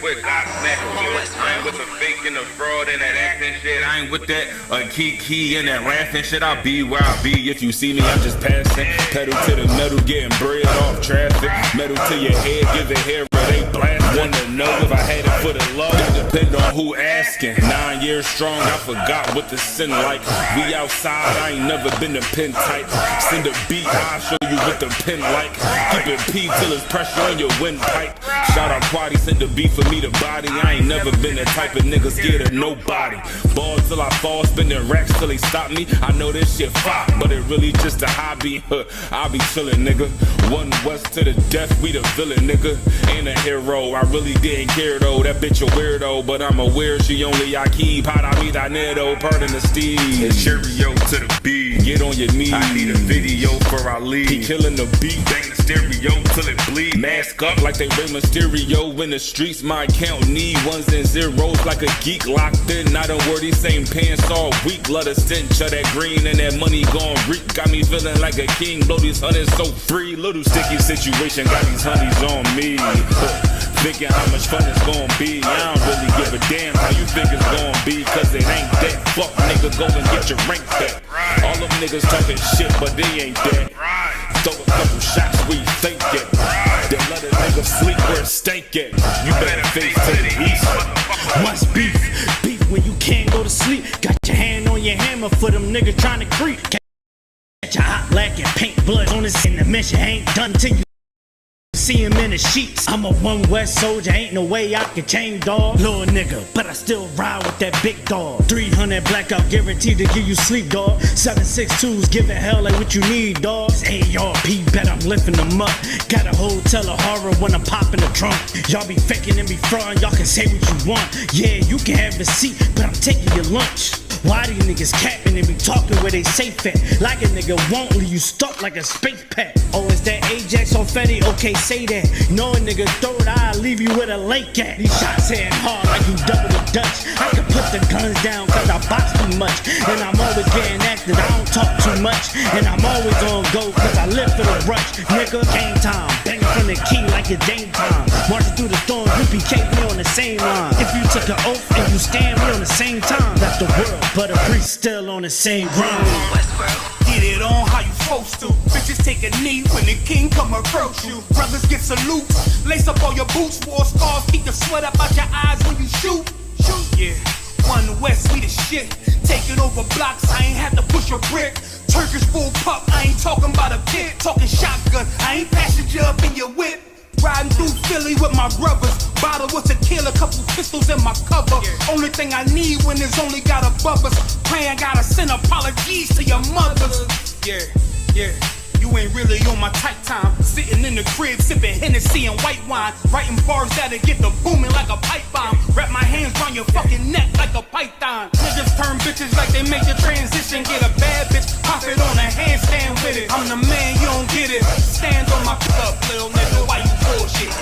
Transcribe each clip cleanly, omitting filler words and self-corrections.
quick, I snack a whip. I ain't with the fake and the fraud and that acting shit. I ain't with that key and that laughing shit. I'll be where I be. If you see me, I'm just passing. Pedal to the metal, getting bread off traffic. Metal to your head, give it hair, but they blast. Wanna know if I had it for the love? It depend on who asking. 9 years strong, I forgot what the sin like. We outside, I ain't never been a pin type. Send a beat, I'll show you what the pin like. Keep it P till it's pressure on your windpipe. Shout out Quaddy, send the beat for me to body. I ain't never been the type of nigga scared of nobody. Ball till I fall, spending racks till they stop me. I know this shit fop, but it really just a hobby. I be chillin', nigga. One West to the death, we the villain, nigga. Ain't a hero, I really didn't care though. That bitch a weirdo, but I'm aware she only I keep. Para mi danero, pardon the steed. And Cheerio to the beat. Get on your knees. I need a video for I leave. He killing the beat, bang the stereo till it bleed. Mask up like they Rey Mysterio in the streets. My account need ones and zeros like a geek locked in. I don't wear these same pants all week. Love the stench of that green and that money gon' reek. Got me feeling like a king. Blow these hundreds so free. Little sticky situation got these honeys on me. Thinking how much fun it's gon' be. I don't really give a damn how you think it's gon' be, cause it ain't that. Fuck nigga, go and get your rank back. All them niggas talking shit, but they ain't that. Throw a couple shots where you think it. Then let a nigga sleep where it stank at. You better face to the east. What's beef? Beef when you can't go to sleep. Got your hand on your hammer for them niggas trying to creep. Got your hot black and paint blood on this, and the mission ain't done till you see him in the sheets. I'm a One West soldier, ain't no way I can change, dawg. Little nigga, but I still ride with that big dog. 300 blackout guaranteed to give you sleep, dawg. 762s giving hell like what you need, dawg. ARP, bet I'm lifting them up. Got a hotel of horror when I'm popping the trunk. Y'all be faking and be frauding, y'all can say what you want. Yeah, you can have the seat, but I'm taking your lunch. Why these niggas capping and be talking where they safe at? Like a nigga won't leave you stuck like a space pack. Oh, is that Ajax or Fetty? Okay, say that. No nigga throw it, I'll leave you with a lake at. These shots hitting hard like you double the Dutch. I can put the guns down cause I box too much. And I'm always getting active, I don't talk too much. And I'm always on go cause I live for the rush. Nigga, game time, banging from the key like it's game time. Marching through the storm, you PK me on the same line. If you took an oath and you stand me on the same time, that's the world. But a priest still on the same grind. Get it on how you supposed to. Bitches take a knee when the king come approach you. Brothers get salutes. Lace up all your boots. War scars keep the sweat up out your eyes when you shoot. Yeah. One West, we the shit. Taking over blocks, I ain't have to push a brick. Turkish full pup, I ain't talking about a pit. Talking shotgun, I ain't passenger up in your whip. Riding through Philly with my brothers. Bottle with tequila, couple pistols in my cover. Only thing I need when there's only got a bubbers. Praying gotta send apologies to your mothers. Yeah. You ain't really on my tight time. Sitting in the crib, sipping Hennessy and white wine. Writing bars that'll get the booming like a pipe bomb. Wrap my hands around your fucking neck like a python. Niggas turn bitches like they make the transition. Get a bad bitch, pop it on a handstand with it. I'm the man, you don't get it. Stand on my up, little nigga, why you bullshit?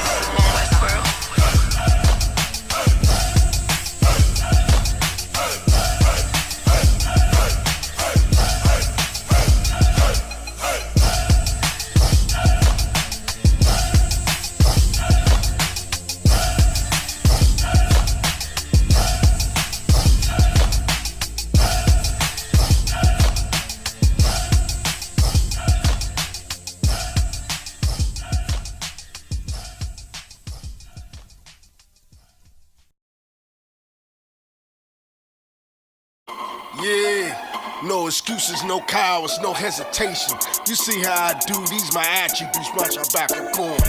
Yeah, no excuses, no cowards, no hesitation. You see how I do, these my attributes, watch our back and corn.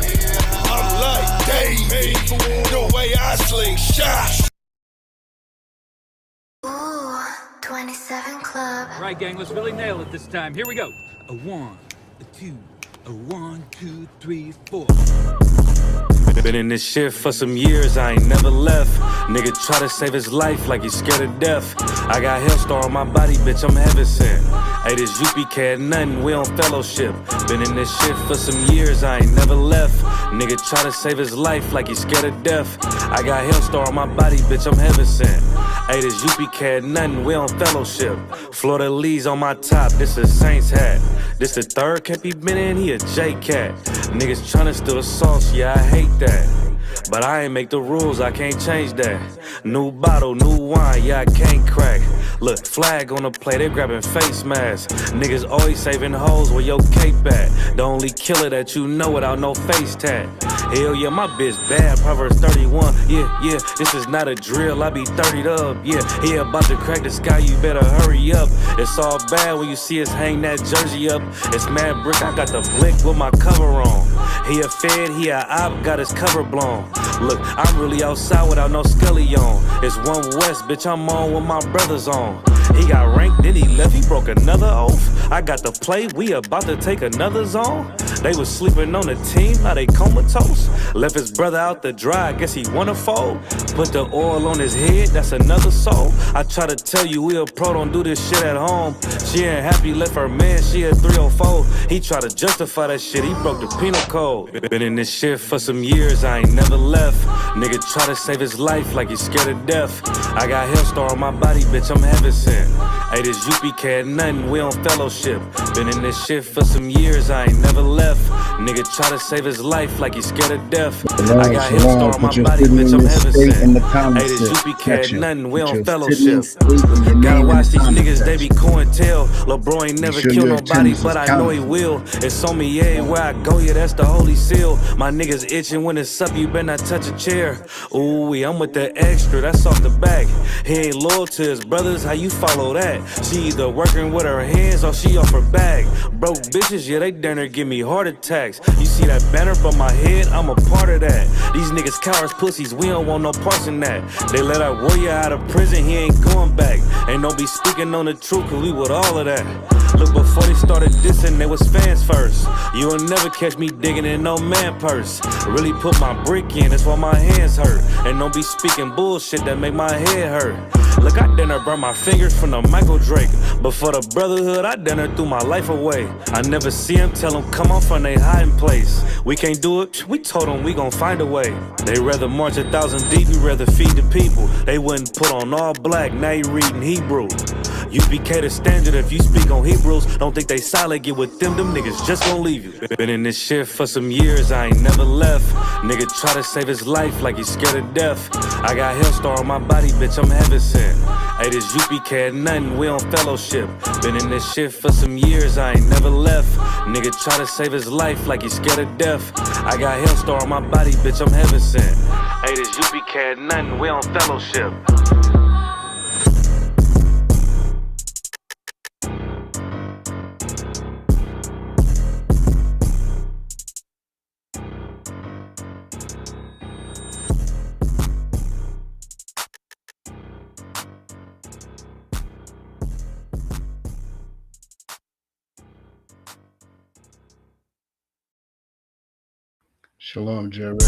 I'm like David, the way I sling shots. Ooh, 27 Club. All right, gang, let's really nail it this time. Here we go. A 1, a 2, a 1, 2, 3, 4. Been in this shit for some years, I ain't never left. Nigga try to save his life like he's scared of death. I got Hellstar on my body, bitch, I'm heaven sent. Hey, this UP cat, nothing, we on fellowship. Been in this shit for some years, I ain't never left. Nigga try to save his life like he's scared of death. I got Hellstar on my body, bitch, I'm heaven sent. Hey, this UP cat, nothing, we on fellowship. Florida Lee's on my top, this a Saints hat. This the third cat he been in, he a J cat. Niggas tryna steal the sauce, yeah, I hate that. But I ain't make the rules, I can't change that. New bottle, new wine, yeah, I can't crack. Look, flag on the plate, they grabbing face masks. Niggas always saving hoes where your cape at. The only killer that you know without no face tag. Hell yeah, my bitch bad, Proverbs 31. Yeah, this is not a drill, I be 30'd up. Yeah, about to crack the sky, you better hurry up. It's all bad when you see us hang that jersey up. It's mad brick, I got the blick with my cover on. He a fed, he a op, got his cover blown. Look, I'm really outside without no scully on. It's one West, bitch, I'm on with my brothers on. He got ranked, then he left, he broke another oath. I got the play, we about to take another zone. They was sleeping on the team, now they comatose. Left his brother out to dry, guess he wanna fold. Put the oil on his head, that's another soul. I try to tell you we a pro, don't do this shit at home. She ain't happy, left her man, she at 304. He try to justify that shit, he broke the penal code. Been in this shit for some years, I ain't never left. Nigga try to save his life like he's scared of death. I got Hellstar on my body, bitch, I'm heaven sent. Hey, this UP cat, nothing, we on fellowship. Been in this shit for some years, I ain't never left. Nigga try to save his life like he's scared of death. I got Hellstar on my body, bitch, I'm heaven sent. Hey, this UP cat, nothing, we on fellowship. Gotta watch these niggas, they be COINTEL. LeBron ain't never killed nobody, but I know he will. It's on me everywhere I go, yeah, that's the holy seal. My niggas itching when it's up, you better not touch a chair. Ooh, I'm with the extra, that's off the back. He ain't loyal to his brothers, how you follow that? She either working with her hands or she off her bag. Broke bitches, yeah, they down there give me heart attacks. You see that banner from my head, I'm a part of that. These niggas cowards, pussies, we don't want no parts in that. They let our warrior out of prison, he ain't going back. Ain't no be speaking on the truth, cause we with all of that. Look, before they started dissing, they was fans first. You will never catch me digging in no man purse. Really put my brick in, that's why my hands hurt. And don't be speaking bullshit that make my head hurt. Look, I done burn my fingers from the Michael Drake. But for the brotherhood, I done threw my life away. I never see them, tell them come on from they hiding place. We can't do it, we told them we gon' find a way. They rather march 1,000 deep, we rather feed the people. They wouldn't put on all black, now you reading Hebrew. UPK the standard, if you speak on Hebrews, don't think they solid, get with them niggas just gon' leave you. Been in this shit for some years, I ain't never left. Nigga try to save his life like he's scared of death. I got Hellstar on my body, bitch, I'm heaven sent. Hey, this UPK nothing, we on fellowship. Been in this shit for some years, I ain't never left. Nigga try to save his life like he's scared of death. I got Hellstar on my body, bitch, I'm heaven sent. Hey, this UPK nothing, we on fellowship. Shalom, Jared.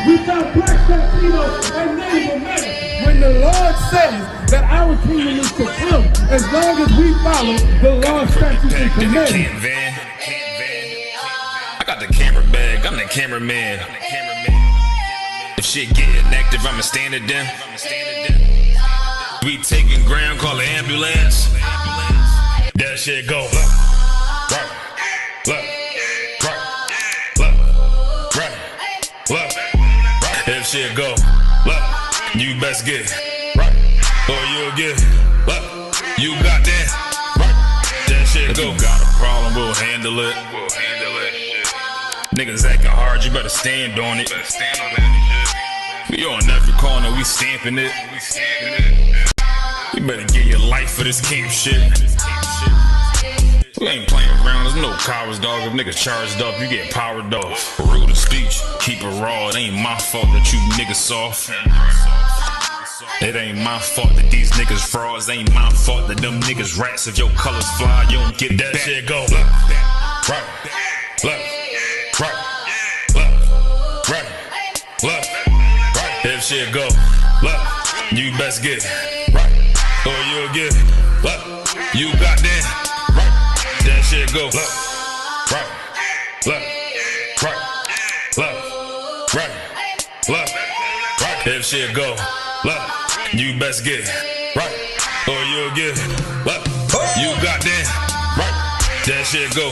We got black, Latino, and Native American. When the Lord says that our kingdom is to come, as long as we follow the law, statutes, and commandments. I got the camera bag, I'm the cameraman. If shit getting active, I'ma stand it down. We taking ground, call the ambulance. That shit go right, left, right. If shit go left, you best get right, or you'll get left. You got that right. That shit go. If you got a problem, we'll handle it. Niggas acting hard, you better stand on it. We on every corner, we stamping it. You better get your life for this camp shit. We ain't playing around, there's no cowards, dog. If niggas charged up, you get powered off. Rude of speech, keep it raw. It ain't my fault that you niggas soft. It ain't my fault that these niggas frauds. Ain't my fault that them niggas rats. If your colors fly, you don't get that shit go. Left, right, left. If shit go left, you best get right, or you'll get left. You got that. That shit go left, right. If shit go left, you best get right, or you'll get left. You got that right. That shit go.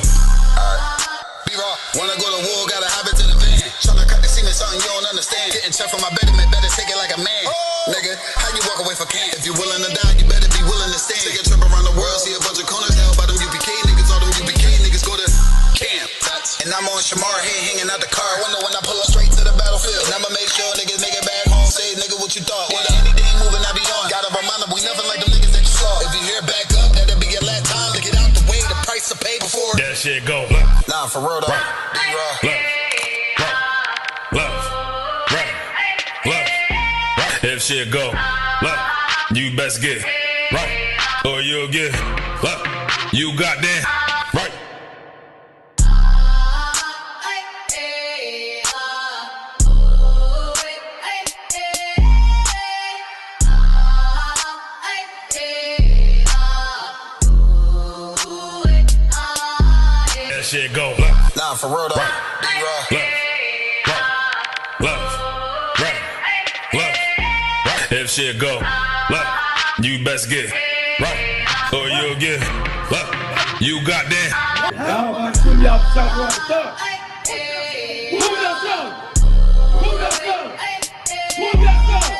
B-Raw, wanna go to war, gotta hop into the van. Tryna cut the semen, something you don't understand. Getting checked from my betterment, better take it like a man. Nigga, how you walk away for camp? If you willing to die, you better be willing to stand. Take a trip around the world, see a bunch of corners held by them UPK niggas. All them UPK niggas go to camp. And I'm on Shamar head hanging out the car. Wonder when I pull up straight to the battlefield. And I'ma make sure niggas make it back home. Say, nigga, what you thought? Wonder anything moving, I be on. Gotta remind them, we nothing like them niggas that you saw. If you hear back up, that'll be your last time to get out the way. The price to pay before. That shit go. Nah, for real though. If shit go, look, you best get right, or you'll get, look, you got that right. That shit go, look. Nah, for real though. If shit go, look, you best get right, or you'll get, look, you got that. Now I'm gonna y'all shout right there. Who that song? Who that song? Who that song?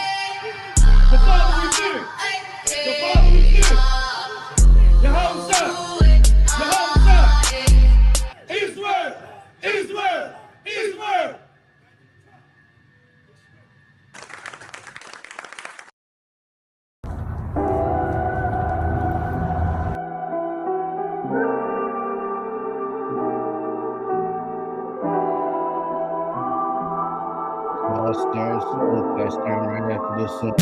The Father we fear. The Father we fear. Yehovah. Yehovah. Israel. Israel. Israel. Let's start right after this song.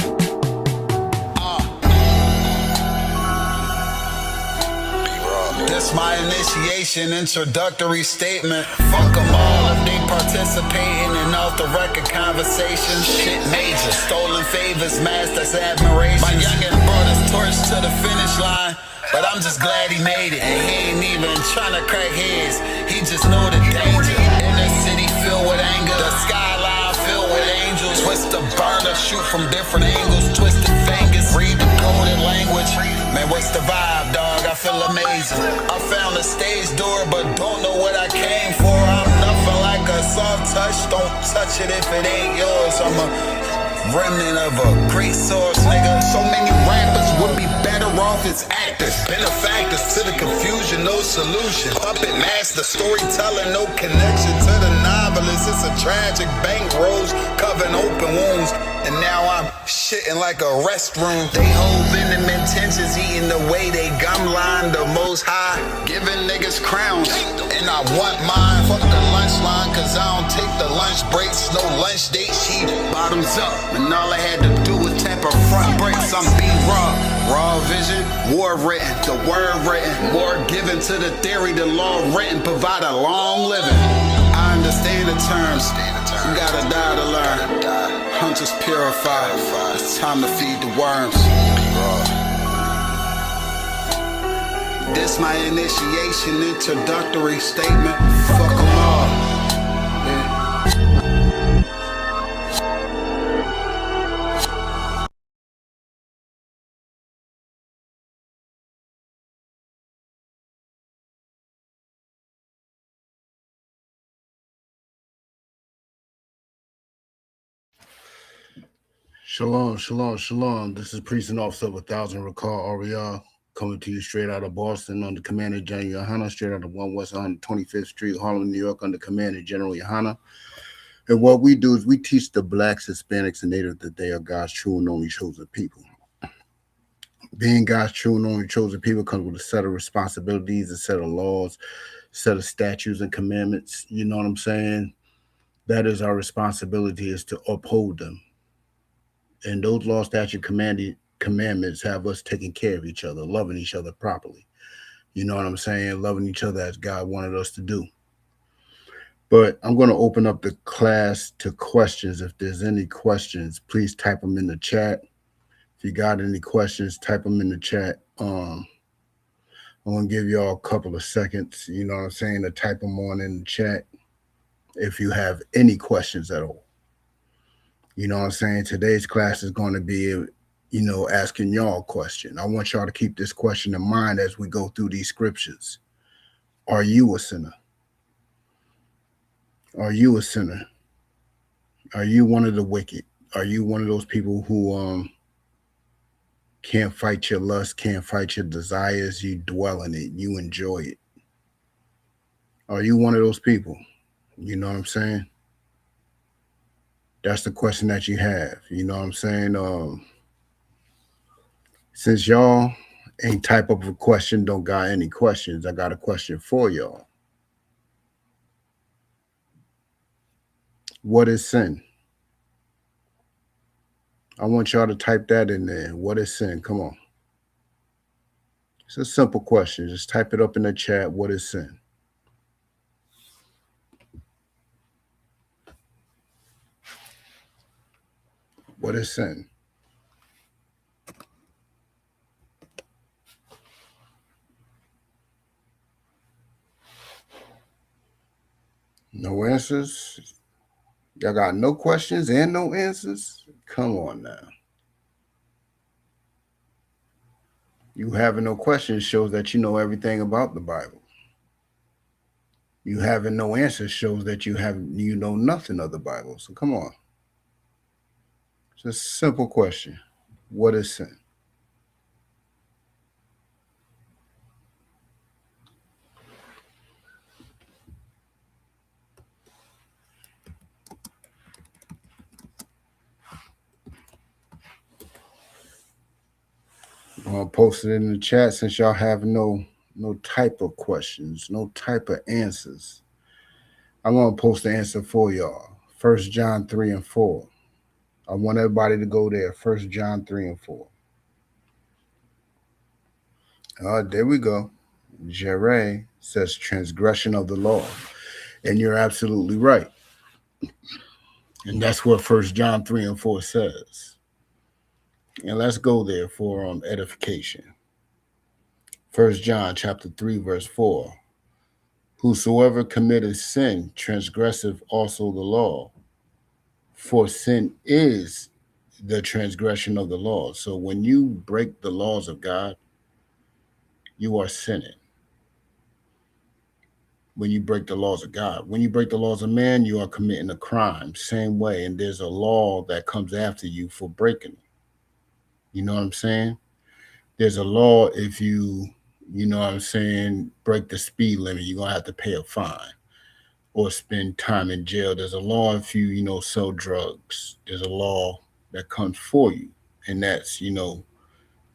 This my initiation, introductory statement. Fuck them all if they participating in off the record conversation. Shit major, stolen favors, mass that's admiration. My youngin' brought his torch to the finish line, but I'm just glad he made it. And he ain't even tryna crack heads, he just know the danger. Inner city filled with anger, the skyline filled with angels. Twist the burner, shoot from different angles, twisted fingers, read the coded language. Man, what's the vibe, dog? I feel amazing. I found a stage door, but don't know what I came for. I'm nothing like a soft touch, don't touch it if it ain't yours. I'm a remnant of a great source, nigga. So many rappers would be better off as actors. Benefactors to the confusion, no solution. Puppet master, storytelling, no connection to the novelist. It's a tragic bankrolls, covering open wounds. And now I'm shitting like a restroom. They hold venom intentions, eating the way they gum line the most high. Giving niggas crowns, and I want mine. Fuck the lunch line, cause I don't take the lunch breaks. No lunch date, she bottoms up. And all I had to do was tap her front brakes. I'm B-Raw, raw vision, war written, the word written. More given to the theory, the law written, provide a long living. I understand the terms, you gotta die to learn. Hunters purify, it's time to feed the worms. This my initiation, introductory statement. Fuck them all. Shalom, shalom, shalom. This is Priest and Officer of 1000 Rakar Ariel, coming to you straight out of Boston under Commander General Yohana, straight out of 1 West 125th Street, Harlem, New York, under Commander General Yohana. And what we do is we teach the Blacks, Hispanics, and Natives that they are God's true and only chosen people. Being God's true and only chosen people comes with a set of responsibilities, a set of laws, a set of statutes and commandments. You know what I'm saying? That is our responsibility, is to uphold them. And those law, statute, commandments have us taking care of each other, loving each other properly. You know what I'm saying? Loving each other as God wanted us to do. But I'm going to open up the class to questions. If there's any questions, please type them in the chat. If you got any questions, type them in the chat. I'm going to give y'all a couple of seconds, you know what I'm saying, to type them on in the chat if you have any questions at all. You know what I'm saying? Today's class is going to be, asking y'all a question. I want y'all to keep this question in mind as we go through these scriptures. Are you a sinner? Are you a sinner? Are you one of the wicked? Are you one of those people who can't fight your lust, can't fight your desires, you dwell in it, you enjoy it? Are you one of those people? You know what I'm saying? That's the question that you have. You know what I'm saying? Since y'all ain't type up a question, don't got any questions, I got a question for y'all. What is sin? I want y'all to type that in there. What is sin? Come on. It's a simple question. Just type it up in the chat. What is sin? What is sin? No answers? Y'all got no questions and no answers? Come on now. You having no questions shows that you know everything about the Bible. You having no answers shows that you know nothing of the Bible. So come on. It's a simple question. What is sin? I'm gonna post it in the chat since y'all have no type of questions, no type of answers. I'm gonna post the answer for y'all. 1 John 3 and 4. I want everybody to go there. 1 John 3 and 4. There we go. Jerry says transgression of the law. And you're absolutely right. And that's what 1 John 3 and 4 says. And let's go there for edification. 1 John chapter 3, verse 4. Whosoever committeth sin transgresseth also the law. For sin is the transgression of the law. So when you break the laws of God, you are sinning. When you break the laws of God. When you break the laws of man, you are committing a crime. Same way. And there's a law that comes after you for breaking it. You know what I'm saying? There's a law if you know what I'm saying, break the speed limit, you're going to have to pay a fine or spend time in jail. There's a law if you sell drugs. There's a law that comes for you. And that's,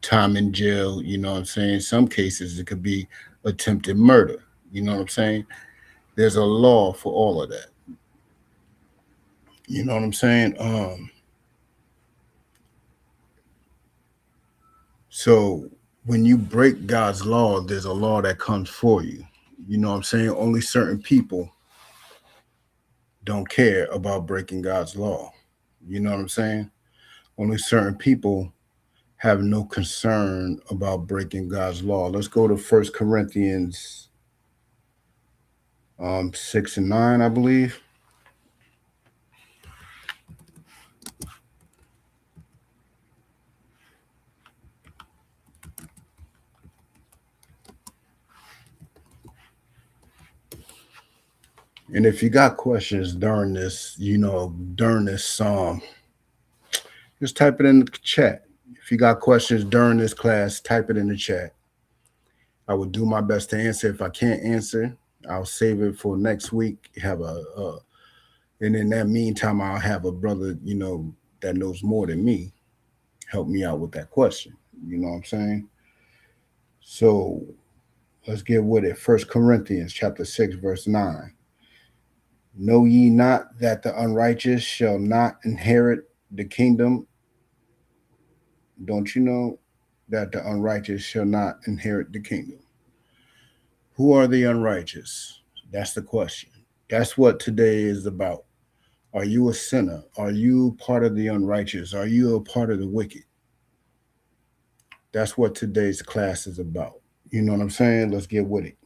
time in jail, you know what I'm saying? In some cases, it could be attempted murder. You know what I'm saying? There's a law for all of that. You know what I'm saying? So when you break God's law, there's a law that comes for you. You know what I'm saying? Only certain people don't care about breaking God's law. You know what I'm saying? Only certain people have no concern about breaking God's law. Let's go to 1 Corinthians 6 and 9, I believe. And if you got questions during this, just type it in the chat. If you got questions during this class, type it in the chat. I will do my best to answer. If I can't answer, I'll save it for next week. And in that meantime, I'll have a brother, that knows more than me, help me out with that question. You know what I'm saying? So let's get with it. 1 Corinthians chapter 6, verse 9. Know ye not that the unrighteous shall not inherit the kingdom? Don't you know that the unrighteous shall not inherit the kingdom? Who are the unrighteous? That's the question. That's what today is about. Are you a sinner? Are you part of the unrighteous? Are you a part of the wicked? That's what today's class is about. You know what I'm saying? Let's get with it.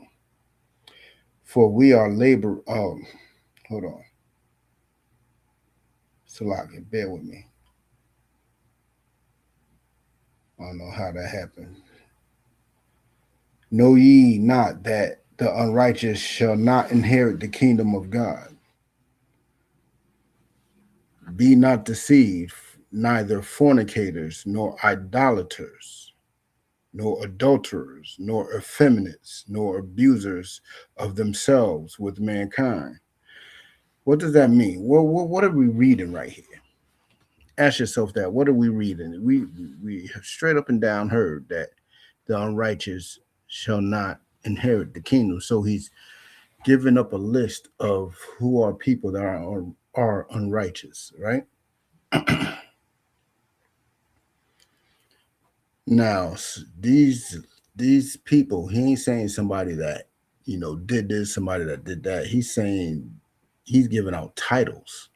For we are labor. Hold on. Salaki, bear with me. I don't know how that happened. Know ye not that the unrighteous shall not inherit the kingdom of God. Be not deceived, neither fornicators, nor idolaters, nor adulterers, nor effeminates, nor abusers of themselves with mankind. What does that mean? What are we reading right here? Ask yourself that. What are we reading? We have straight up and down heard that the unrighteous shall not inherit the kingdom. So he's giving up a list of who are people that are unrighteous, right? Now, these people, he ain't saying somebody that, did this, somebody that did that. He's saying he's giving out titles.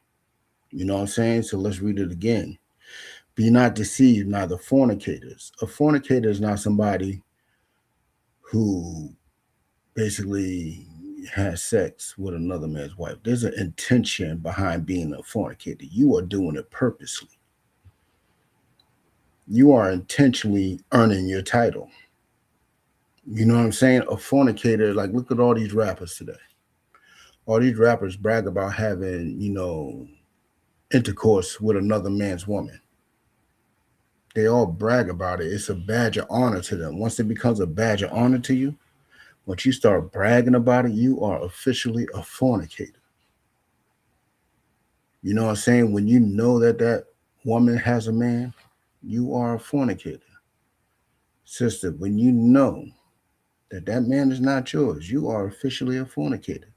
You know what I'm saying? So let's read it again. Be not deceived, neither fornicators. A fornicator is not somebody who basically has sex with another man's wife. There's an intention behind being a fornicator. You are doing it purposely. You are intentionally earning your title. You know what I'm saying? A fornicator, like, look at all these rappers today. All these rappers brag about having, intercourse with another man's woman. They all brag about it. It's a badge of honor to them. Once it becomes a badge of honor to you, once you start bragging about it, you are officially a fornicator. You know what I'm saying? When you know that woman has a man, you are a fornicator. Sister, when you know that man is not yours, you are officially a fornicator.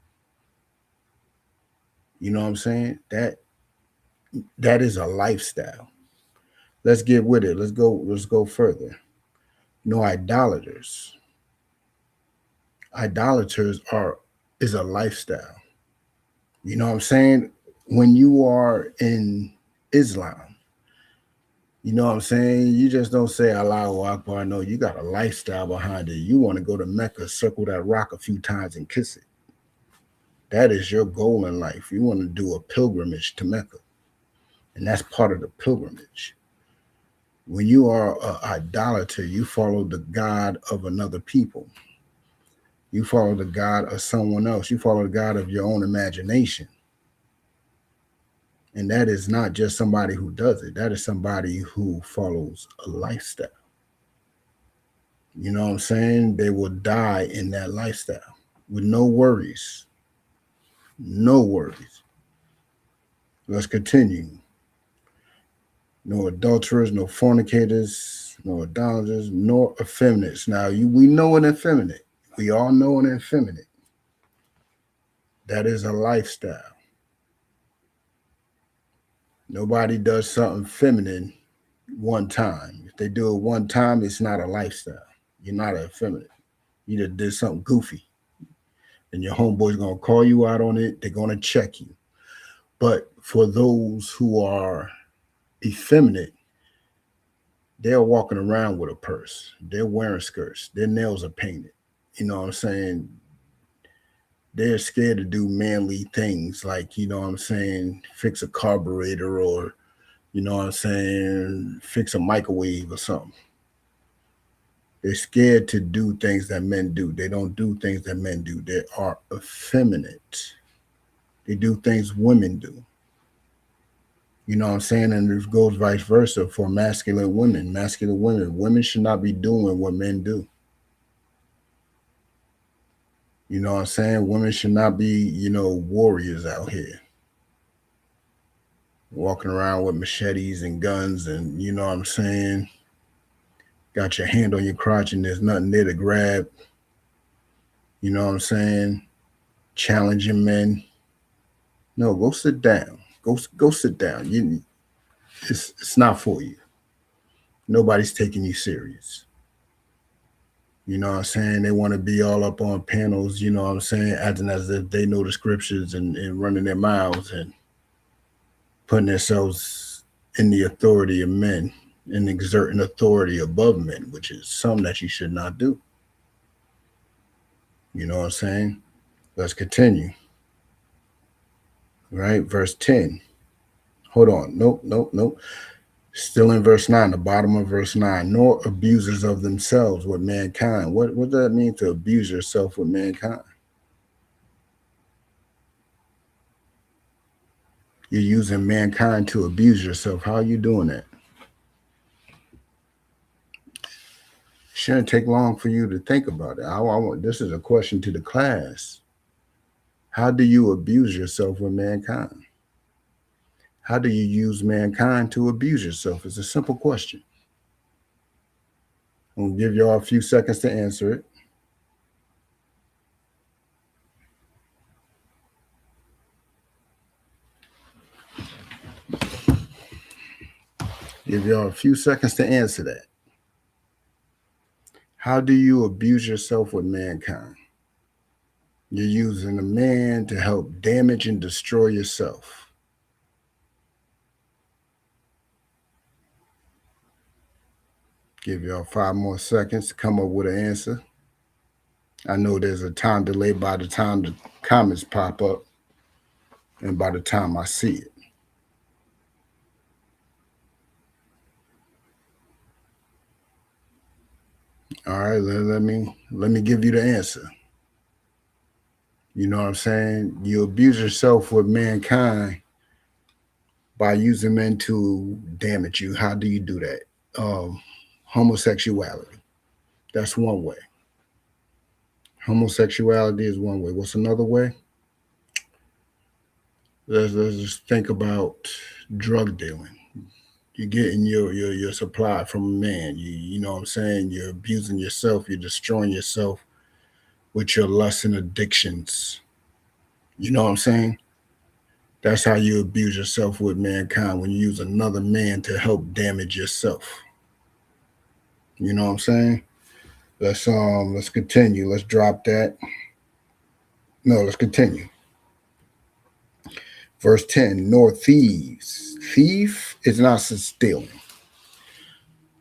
You know what I'm saying? That is a lifestyle. Let's get with it. Let's go further. No idolaters. Idolaters is a lifestyle. You know what I'm saying? When you are in Islam, you know what I'm saying? You just don't say Allahu Akbar. No, you got a lifestyle behind it. You want to go to Mecca, circle that rock a few times and kiss it. That is your goal in life. You want to do a pilgrimage to Mecca. And that's part of the pilgrimage. When you are an idolater, you follow the God of another people. You follow the God of someone else. You follow the God of your own imagination. And that is not just somebody who does it. That is somebody who follows a lifestyle. You know what I'm saying? They will die in that lifestyle with no worries. No worries. Let's continue. No adulterers, no fornicators, no idolaters, nor effeminates. Now, we know an effeminate. We all know an effeminate. That is a lifestyle. Nobody does something feminine one time. If they do it one time, it's not a lifestyle. You're not an effeminate. You just did something goofy. And your homeboy's going to call you out on it. They're going to check you. But for those who are effeminate, they're walking around with a purse. They're wearing skirts. Their nails are painted. You know what I'm saying? They're scared to do manly things like, you know what I'm saying, fix a carburetor or, you know what I'm saying, fix a microwave or something. They're scared to do things that men do. They don't do things that men do. They are effeminate. They do things women do. You know what I'm saying? And it goes vice versa for masculine women. Masculine women. Women should not be doing what men do. You know what I'm saying? Women should not be, warriors out here. Walking around with machetes and guns and, you know what I'm saying? Got your hand on your crotch and there's nothing there to grab. You know what I'm saying? Challenging men. No, go sit down. Go sit down. It's not for you. Nobody's taking you serious. You know what I'm saying? They want to be all up on panels, you know what I'm saying, acting as if they know the scriptures and running their mouths and putting themselves in the authority of men and exerting authority above men, which is something that you should not do. You know what I'm saying? Let's continue. Right? Verse 10. Hold on. Nope. Still in verse 9, the bottom of verse 9, nor abusers of themselves with mankind. What does that mean to abuse yourself with mankind? You're using mankind to abuse yourself. How are you doing that? Shouldn't take long for you to think about it. This is a question to the class. How do you abuse yourself with mankind? How do you use mankind to abuse yourself? It's a simple question. I'm going to give y'all a few seconds to answer it. Give y'all a few seconds to answer that. How do you abuse yourself with mankind? You're using a man to help damage and destroy yourself. Give y'all 5 more seconds to come up with an answer. I know there's a time delay by the time the comments pop up and by the time I see it. All right, let me give you the answer. You know what I'm saying? You abuse yourself with mankind by using men to damage you. How do you do that? Homosexuality. That's one way. Homosexuality is one way. What's another way? Let's just think about drug dealing. You're getting your supply from a man. You know what I'm saying? You're abusing yourself. You're destroying yourself with your lusts and addictions. You know what I'm saying? That's how you abuse yourself with mankind, when you use another man to help damage yourself. You know what I'm saying? Let's continue. Let's drop that. No, let's continue. Verse 10, nor thieves. Thief is not stealing.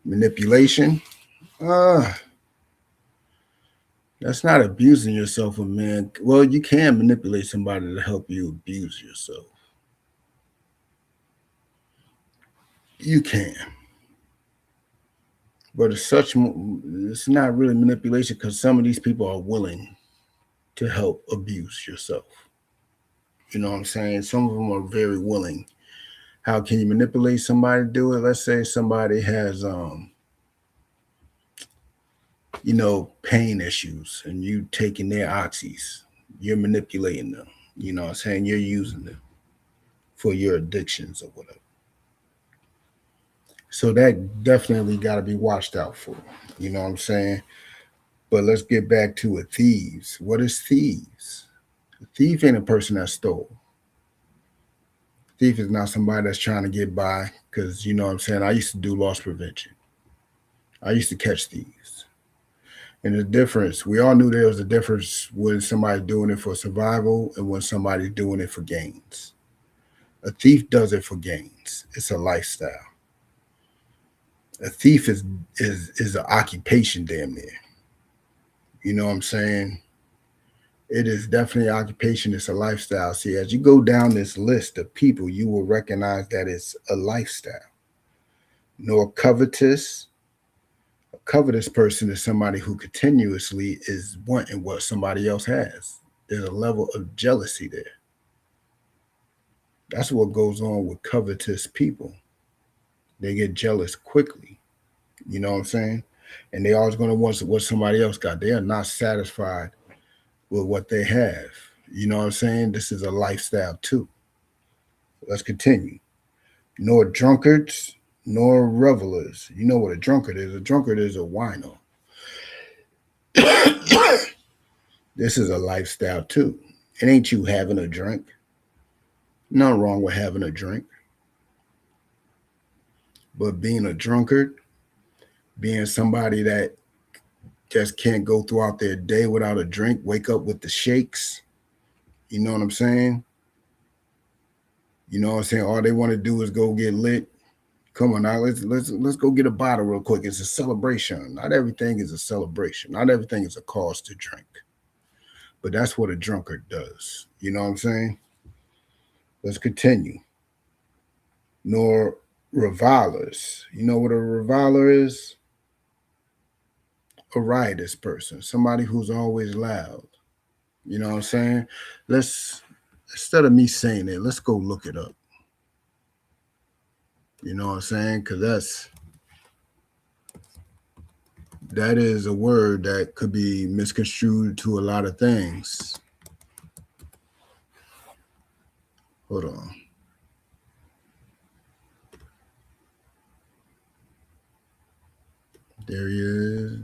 Manipulation. That's not abusing yourself, man. Well, you can manipulate somebody to help you abuse yourself. You can. But it's not really manipulation, because some of these people are willing to help abuse yourself. You know what I'm saying? Some of them are very willing. How can you manipulate somebody to do it? Let's say somebody has, pain issues, and you taking their oxys. You're manipulating them. You know what I'm saying? You're using them for your addictions or whatever. So that definitely got to be watched out for. You know what I'm saying? But let's get back to it. Thieves. What is thieves? A thief ain't a person that stole. Thief is not somebody that's trying to get by, because, you know what I'm saying, I used to do loss prevention. I used to catch thieves. And the difference, we all knew there was a difference when somebody's doing it for survival and when somebody's doing it for gains. A thief does it for gains. It's a lifestyle. A thief is an occupation, damn near. You know what I'm saying? It is definitely an occupation. It's a lifestyle. See, as you go down this list of people, you will recognize that it's a lifestyle. Nor covetous. A covetous person is somebody who continuously is wanting what somebody else has. There's a level of jealousy there. That's what goes on with covetous people. They get jealous quickly. You know what I'm saying? And they always going to want what somebody else got. They are not satisfied with what they have. You know what I'm saying? This is a lifestyle too. Let's continue. Nor drunkards, nor revelers. You know what a drunkard is? A drunkard is a wino. This is a lifestyle too. It ain't you having a drink. Nothing wrong with having a drink. But being a drunkard, being somebody that just can't go throughout their day without a drink, wake up with the shakes, you know what I'm saying? You know what I'm saying? All they want to do is go get lit. Come on now, let's go get a bottle real quick. It's a celebration. Not everything is a celebration. Not everything is a cause to drink. But that's what a drunkard does. You know what I'm saying? Let's continue. Nor revilers. You know what a reviler is? A riotous person, somebody who's always loud. You know what I'm saying? Let's, instead of me saying it, let's go look it up. You know what I'm saying? Because that is a word that could be misconstrued to a lot of things. Hold on. There he is.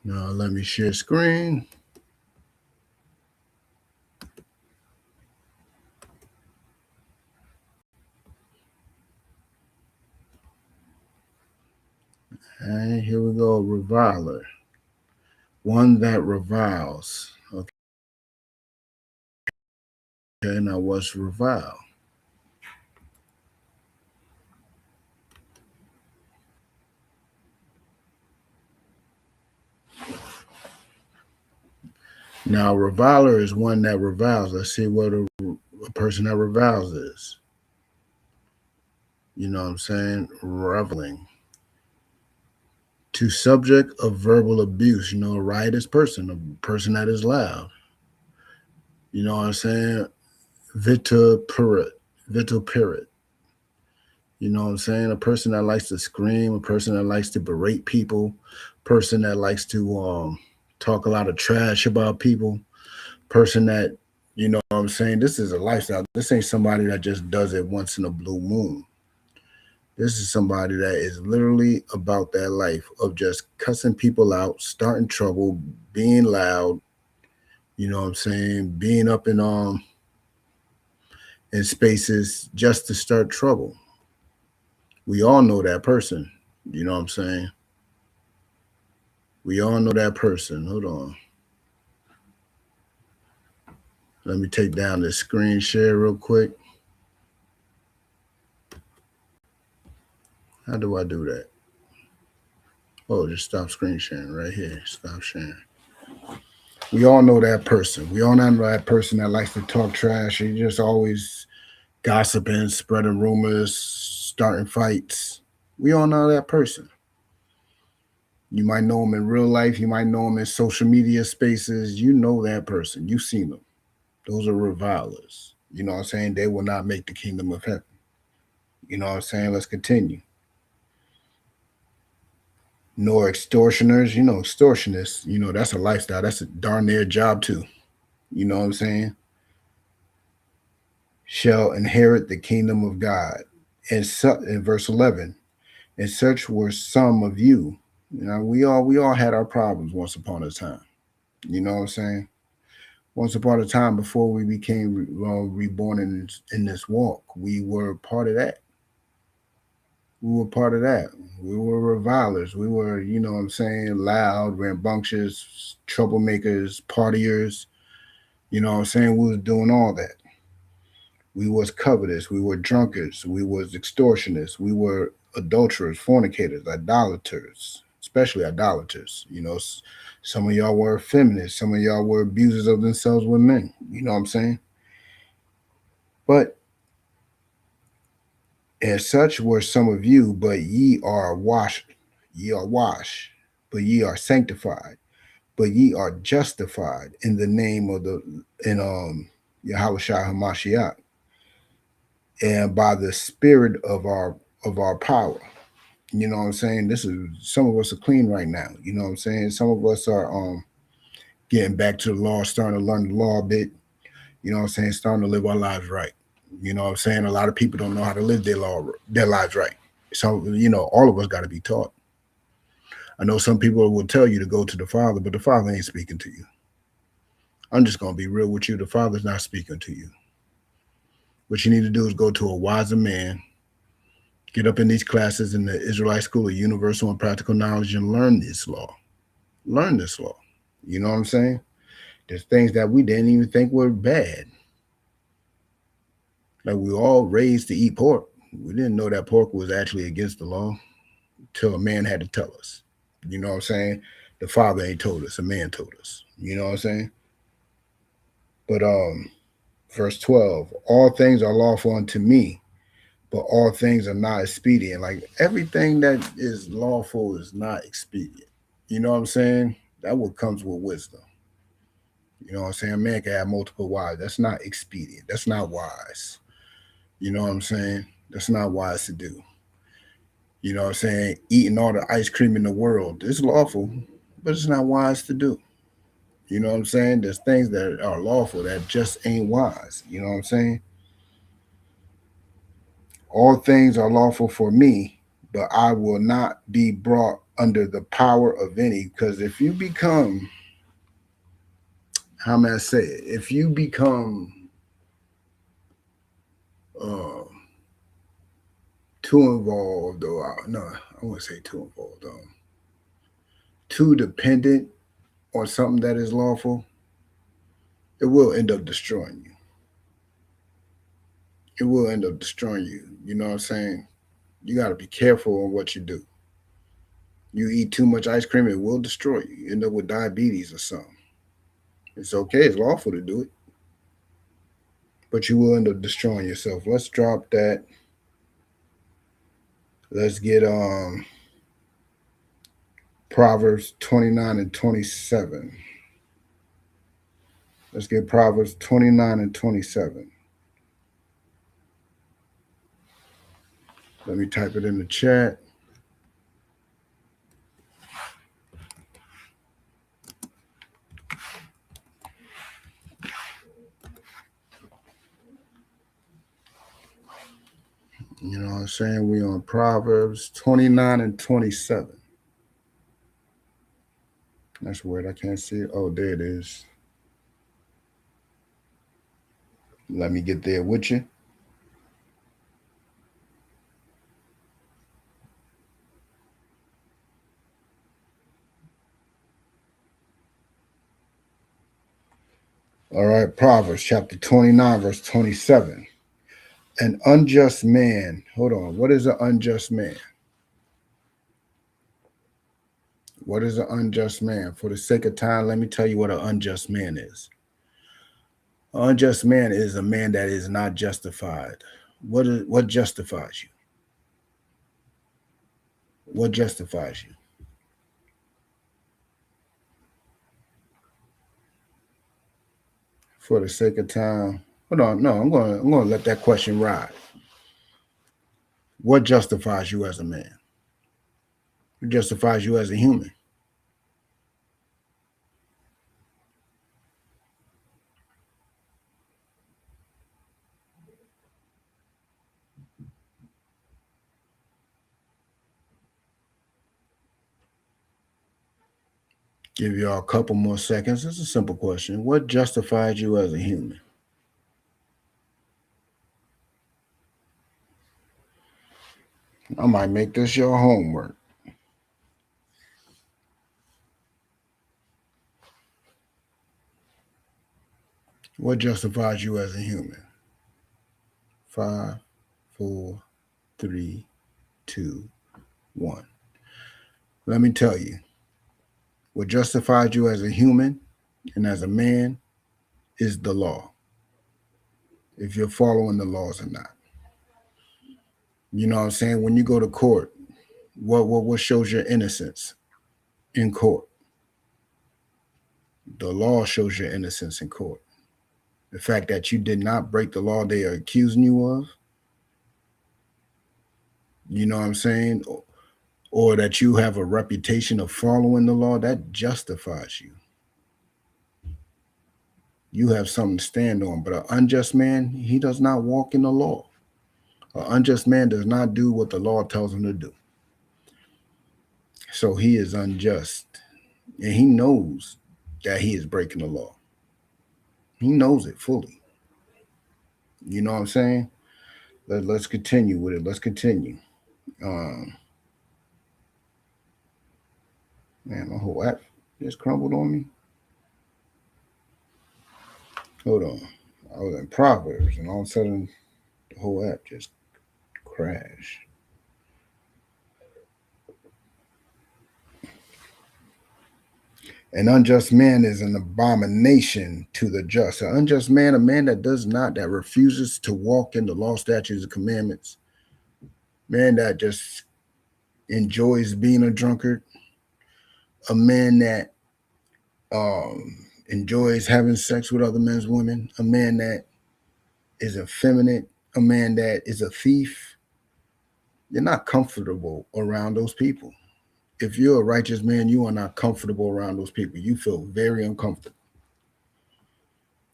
Now let me share screen. And here we go, reviler. One that reviles. Okay, now what's revile? Now, reviler is one that reviles. Let's see what a person that reviles is. You know what I'm saying? Reveling. To subject of verbal abuse, you know, a riotous person, a person that is loud. You know what I'm saying? Vituperate. You know what I'm saying? A person that likes to scream, a person that likes to berate people, person that likes to talk a lot of trash about people, person that, you know what I'm saying? This is a lifestyle. This ain't somebody that just does it once in a blue moon. This is somebody that is literally about that life of just cussing people out, starting trouble, being loud, you know what I'm saying? Being up in spaces just to start trouble. We all know that person. You know what I'm saying? We all know that person. Hold on. Let me take down this screen share real quick. How do I do that? Oh, just stop screen sharing right here. Stop sharing. We all know that person. We all know that person that likes to talk trash. He just always gossiping, spreading rumors, starting fights. We all know that person. You might know him in real life. You might know him in social media spaces. You know that person. You've seen them. Those are revilers. You know what I'm saying? They will not make the kingdom of heaven. You know what I'm saying? Let's continue. Nor extortioners. You know, extortionists, you know, that's a lifestyle. That's a darn near job too. You know what I'm saying? Shall inherit the kingdom of God. And in verse 11, and such were some of you. You know, we all had our problems once upon a time. You know what I'm saying? Once upon a time, before we became reborn in this walk, we were part of that. We were part of that. We were revilers. We were, you know what I'm saying, loud, rambunctious, troublemakers, partiers. You know what I'm saying? We was doing all that. We was covetous. We were drunkards. We was extortionists. We were adulterers, fornicators, idolaters, especially idolaters. You know, some of y'all were feminists. Some of y'all were abusers of themselves with men. You know what I'm saying? But as such were some of you, but ye are washed. Ye are washed, but ye are sanctified, but ye are justified in the name of Yahushua HaMashiach, and by the spirit of our power. You know what I'm saying? This is, some of us are clean right now. You know what I'm saying? Some of us are getting back to the law, starting to learn the law a bit. You know what I'm saying? Starting to live our lives right. You know what I'm saying? A lot of people don't know how to live their lives right. So, you know, all of us got to be taught. I know some people will tell you to go to the Father, but the Father ain't speaking to you. I'm just going to be real with you. The Father's not speaking to you. What you need to do is go to a wiser man, get up in these classes in the Israelite School of Universal and Practical Knowledge and learn this law. Learn this law. You know what I'm saying? There's things that we didn't even think were bad. Like, we were all raised to eat pork. We didn't know that pork was actually against the law until a man had to tell us. You know what I'm saying? The Father ain't told us. A man told us. You know what I'm saying? But Verse 12, all things are lawful unto me, but all things are not expedient. Like everything that is lawful is not expedient. You know what I'm saying? That what comes with wisdom. You know what I'm saying? A man can have multiple wives. That's not expedient. That's not wise. You know what I'm saying? That's not wise to do. You know what I'm saying? Eating all the ice cream in the world is lawful, but it's not wise to do. You know what I'm saying? There's things that are lawful that just ain't wise. You know what I'm saying? All things are lawful for me, but I will not be brought under the power of any. Because if you become, how may I say it? If you become too involved, or no, I wouldn't say too involved, too dependent on something that is lawful, it will end up destroying you. It will end up destroying you. You know what I'm saying? You got to be careful on what you do. You eat too much ice cream, it will destroy you. You end up with diabetes or something. It's okay, it's lawful to do it, but you will end up destroying yourself. Let's drop that. Let's get Proverbs 29 and 27. Let's get Proverbs 29 and 27. Let me type it in the chat. You know what I'm saying? We on Proverbs 29 and 27. That's weird. I can't see it. Oh, there it is. Let me get there with you. All right, Proverbs chapter 29, verse 27. An unjust man. Hold on. What is an unjust man? What is an unjust man? For the sake of time, let me tell you what an unjust man is. An unjust man is a man that is not justified. What justifies you? What justifies you? For the sake of time, hold on. No, I'm gonna let that question ride. What justifies you as a man? What justifies you as a human? Give y'all a couple more seconds. It's a simple question. What justifies you as a human? I might make this your homework. What justifies you as a human? 5, 4, 3, 2, 1. Let me tell you, what justifies you as a human and as a man is the law. If you're following the laws or not. You know what I'm saying? When you go to court, what shows your innocence in court? The law shows your innocence in court. The fact that you did not break the law they are accusing you of, you know what I'm saying? Or that you have a reputation of following the law, that justifies you. You have something to stand on. But an unjust man, he does not walk in the law. An unjust man does not do what the law tells him to do. So he is unjust. And he knows that he is breaking the law. He knows it fully. You know what I'm saying? Let's continue with it. Let's continue. Man, my whole app just crumbled on me. Hold on. I was in Proverbs, and all of a sudden, the whole app just crashed. An unjust man is an abomination to the just. An unjust man, a man that refuses to walk in the law, statutes, and commandments, man that just enjoys being a drunkard, a man that enjoys having sex with other men's women, a man that is effeminate, a man that is a thief. You're not comfortable around those people. If you're a righteous man, you are not comfortable around those people. You feel very uncomfortable.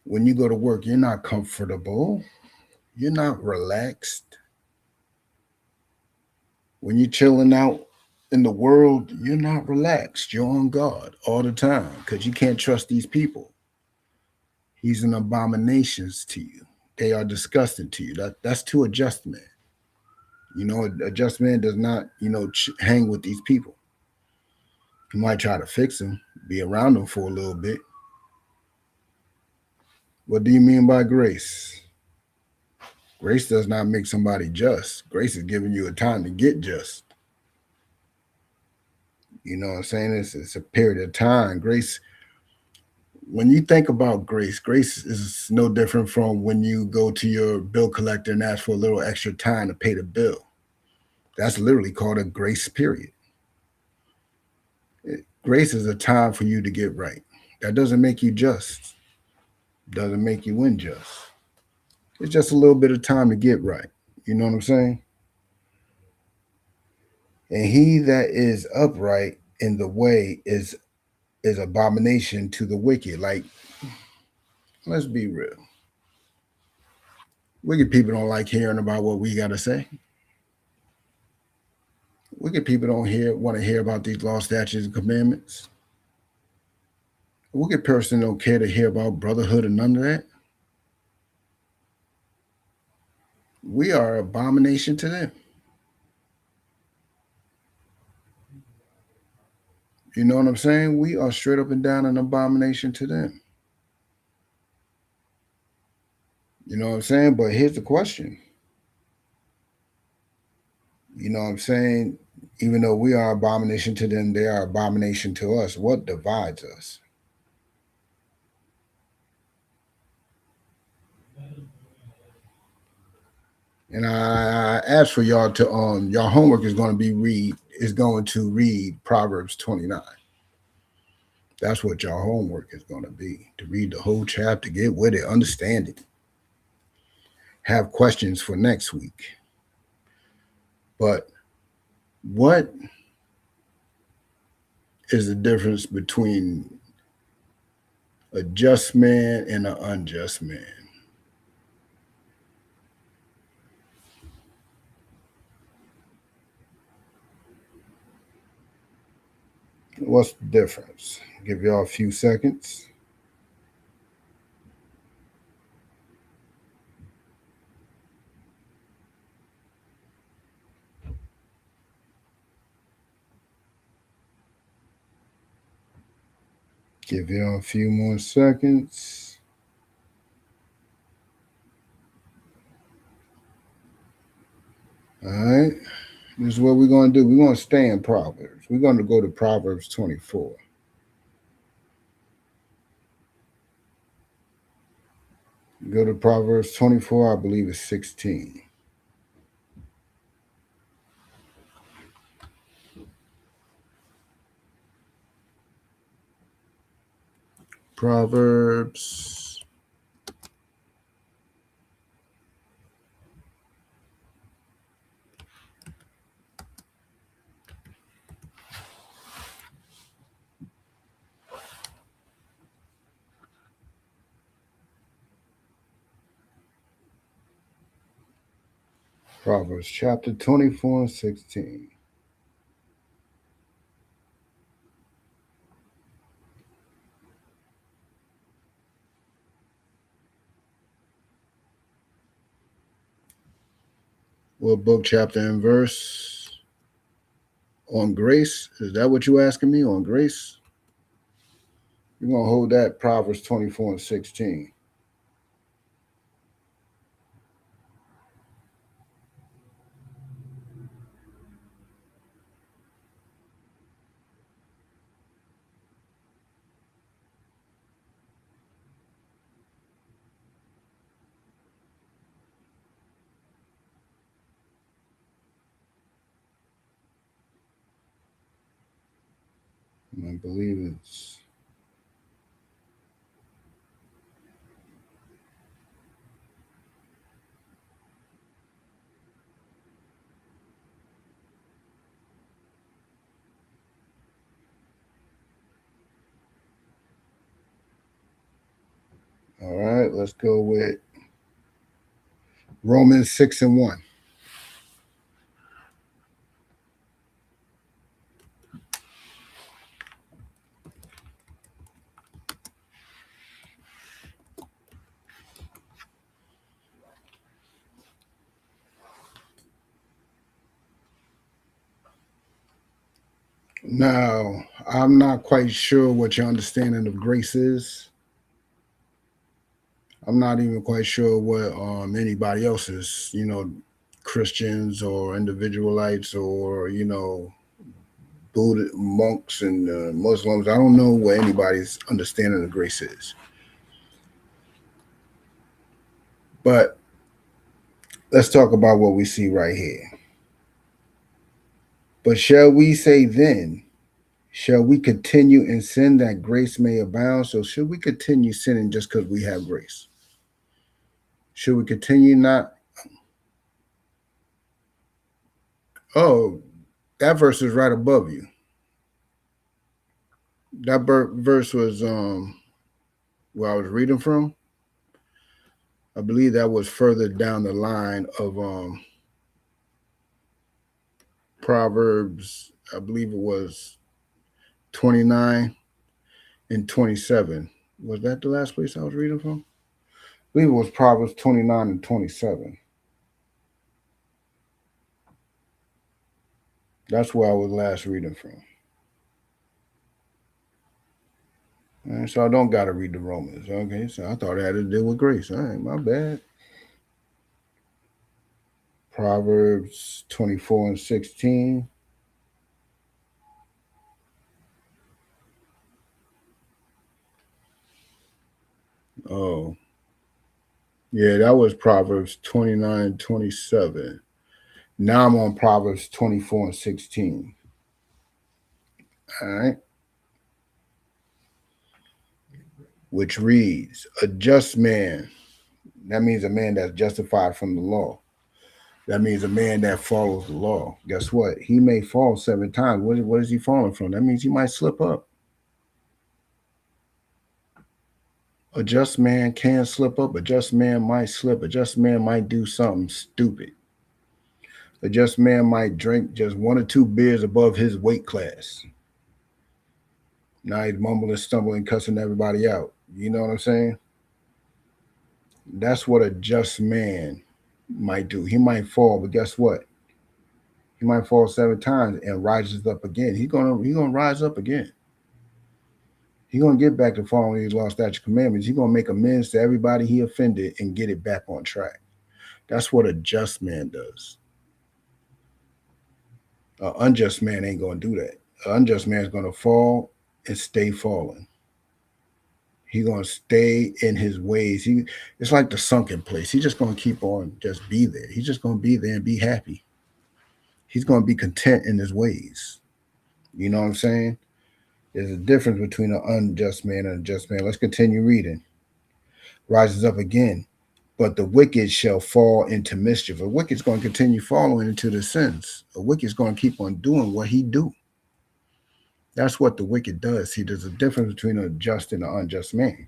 When you go to work, you're not comfortable. You're not relaxed. When you're chilling out in the world, you're not relaxed. You're on guard all the time because you can't trust these people. He's an abomination to you. They are disgusting to you. That's to a just man. You know, a just man does not, hang with these people. You might try to fix them, be around them for a little bit. What do you mean by grace? Grace does not make somebody just. Grace is giving you a time to get just. You know what I'm saying? It's a period of time. Grace, when you think about grace, grace is no different from when you go to your bill collector and ask for a little extra time to pay the bill. That's literally called a grace period. Grace is a time for you to get right. That doesn't make you just. Doesn't make you unjust. It's just a little bit of time to get right. You know what I'm saying? And he that is upright in the way is abomination to the wicked. Like, let's be real. Wicked people don't like hearing about what we got to say. Wicked people don't want to hear about these law, statutes, and commandments. A wicked person don't care to hear about brotherhood and none of that. We are abomination to them. You know what I'm saying? We are straight up and down an abomination to them. You know what I'm saying? But here's the question. You know what I'm saying? Even though we are abomination to them, they are abomination to us. What divides us? And I asked for y'all to y'all homework is going to read Proverbs 29. That's what y'all homework is going to be, to read the whole chapter, get with it, understand it. Have questions for next week. But what is the difference between a just man and an unjust man? What's the difference? Give y'all a few seconds. Give y'all a few more seconds. All right. This is what we're going to do. We're going to stay in Proverbs. We're going to go to Proverbs 24. Go to Proverbs 24, I believe it's 16. Proverbs 24 and 16. What book, chapter, and verse? On grace? Is that what you're asking me? On grace? We're going to hold that Proverbs 24 and 16. I believe it's all right. Let's go with Romans 6:1. Now, I'm not quite sure what your understanding of grace is. I'm not even quite sure what anybody else's, Christians or individualites or, Buddha monks and Muslims. I don't know what anybody's understanding of grace is. But let's talk about what we see right here. But shall we say then, shall we continue in sin that grace may abound? So should we continue sinning just because we have grace? Should we continue not? Oh, that verse is right above you. That verse was where I was reading from. I believe that was further down the line of Proverbs. I believe it was 29 and 27. Was that the last place I was reading from? I believe it was Proverbs 29 and 27. That's where I was last reading from. And so I don't got to read the Romans. Okay, so I thought it had to do with grace. All right, my bad. Proverbs 24 and 16. Oh, yeah, that was Proverbs 29 and 27. Now I'm on Proverbs 24 and 16. All right. Which reads, a just man. That means a man that's justified from the law. That means a man that follows the law. Guess what? He may fall 7 times. What is he falling from? That means he might slip up. A just man can slip up. A just man might slip. A just man might do something stupid. A just man might drink just 1 or 2 beers above his weight class. Now he's mumbling, stumbling, cussing everybody out. You know what I'm saying? That's what a just man might do. He might fall, but guess what? He might fall 7 times and rises up again. He's gonna rise up again. He's gonna get back to following these law, statute, commandments. He's gonna make amends to everybody he offended and get it back on track. That's what a just man does. An unjust man ain't gonna do that. An unjust man is gonna fall and stay falling. He's gonna stay in his ways. It's like the sunken place. He's just gonna keep on, just be there. He's just gonna be there and be happy. He's gonna be content in his ways. You know what I'm saying? There's a difference between an unjust man and a just man. Let's continue reading. Rises up again, but the wicked shall fall into mischief. A wicked's going to continue falling into the sins. A wicked's going to keep on doing what he do. That's what the wicked does. See, there's a difference between a just and an unjust man.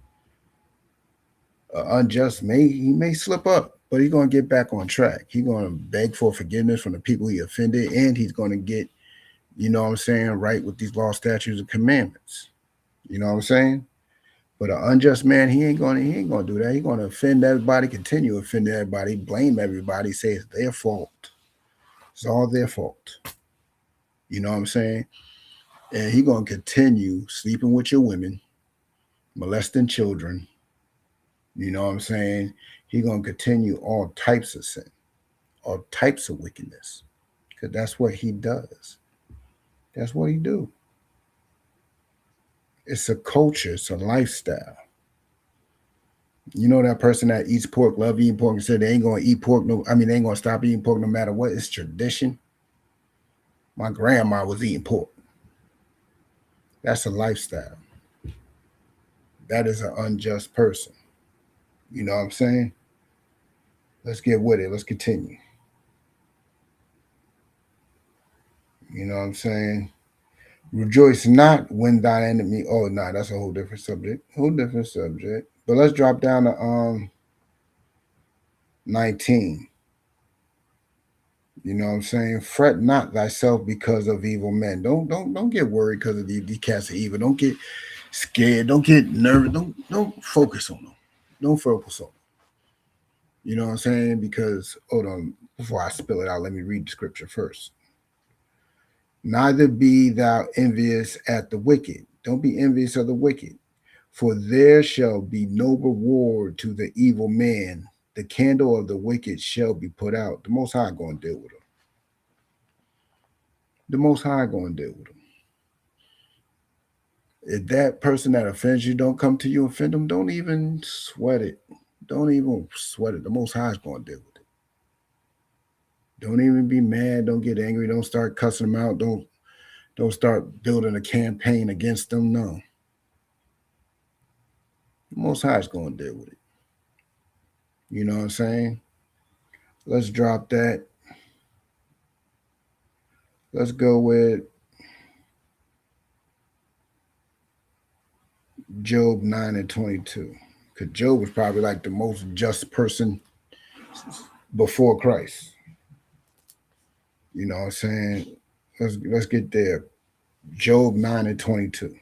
An unjust he may slip up, but he's going to get back on track. He's going to beg for forgiveness from the people he offended, and he's going to get, you know what I'm saying, right with these law, statutes, and commandments. You know what I'm saying? But an unjust man, he ain't gonna do that. He's gonna offend everybody, continue to offend everybody, blame everybody, say it's their fault. It's all their fault. You know what I'm saying? And he's gonna continue sleeping with your women, molesting children. You know what I'm saying? He's gonna continue all types of sin, all types of wickedness, because that's what he does. That's what he do. It's a culture. It's a lifestyle. You know that person that eats pork, love eating pork, and said they ain't gonna eat pork. They ain't gonna stop eating pork no matter what. It's tradition. My grandma was eating pork. That's a lifestyle. That is an unjust person. You know what I'm saying? Let's get with it. Let's continue. You know what I'm saying? Rejoice not when thine enemy. Oh, nah, that's a whole different subject. Whole different subject. But let's drop down to 19. You know what I'm saying? Fret not thyself because of evil men. Don't get worried because of these cats of evil. Don't get scared. Don't get nervous. Don't focus on them. Don't focus on them. You know what I'm saying? Because hold on, before I spill it out, let me read the scripture first. Neither be thou envious at the wicked. Don't be envious of the wicked, for there shall be no reward to the evil man. The candle of the wicked shall be put out. The Most High going to deal with them. The Most High going to deal with them. If that person that offends you don't come to you and offend them, don't even sweat it. Don't even sweat it. The Most High is going to deal with it. Don't even be mad. Don't get angry. Don't start cussing them out. Don't start building a campaign against them. No. The Most High is going to deal with it. You know what I'm saying? Let's drop that. Let's go with Job 9 and 22. Because Job was probably like the most just person before Christ. You know what I'm saying? Let's get there. Job 9 and 22.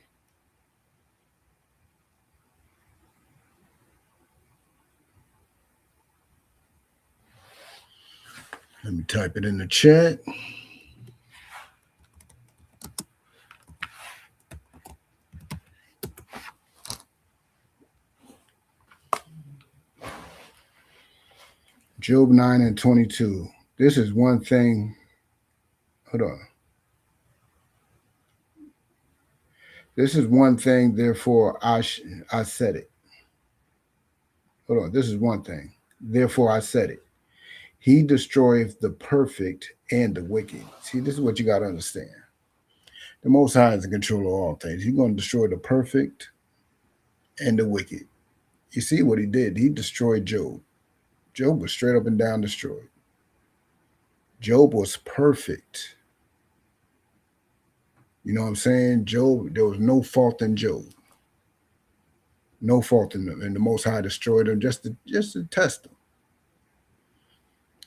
Let me type it in the chat. Job 9 and 22. This is one thing. Hold on. This is one thing, therefore I said it. Hold on. This is one thing. Therefore I said it. He destroyeth the perfect and the wicked. See, this is what you got to understand. The Most High is in control of all things. He's going to destroy the perfect and the wicked. You see what he did? He destroyed Job. Job was straight up and down destroyed. Job was perfect. You know what I'm saying? Job, there was no fault in Job. No fault in him. And the Most High destroyed him just to test him.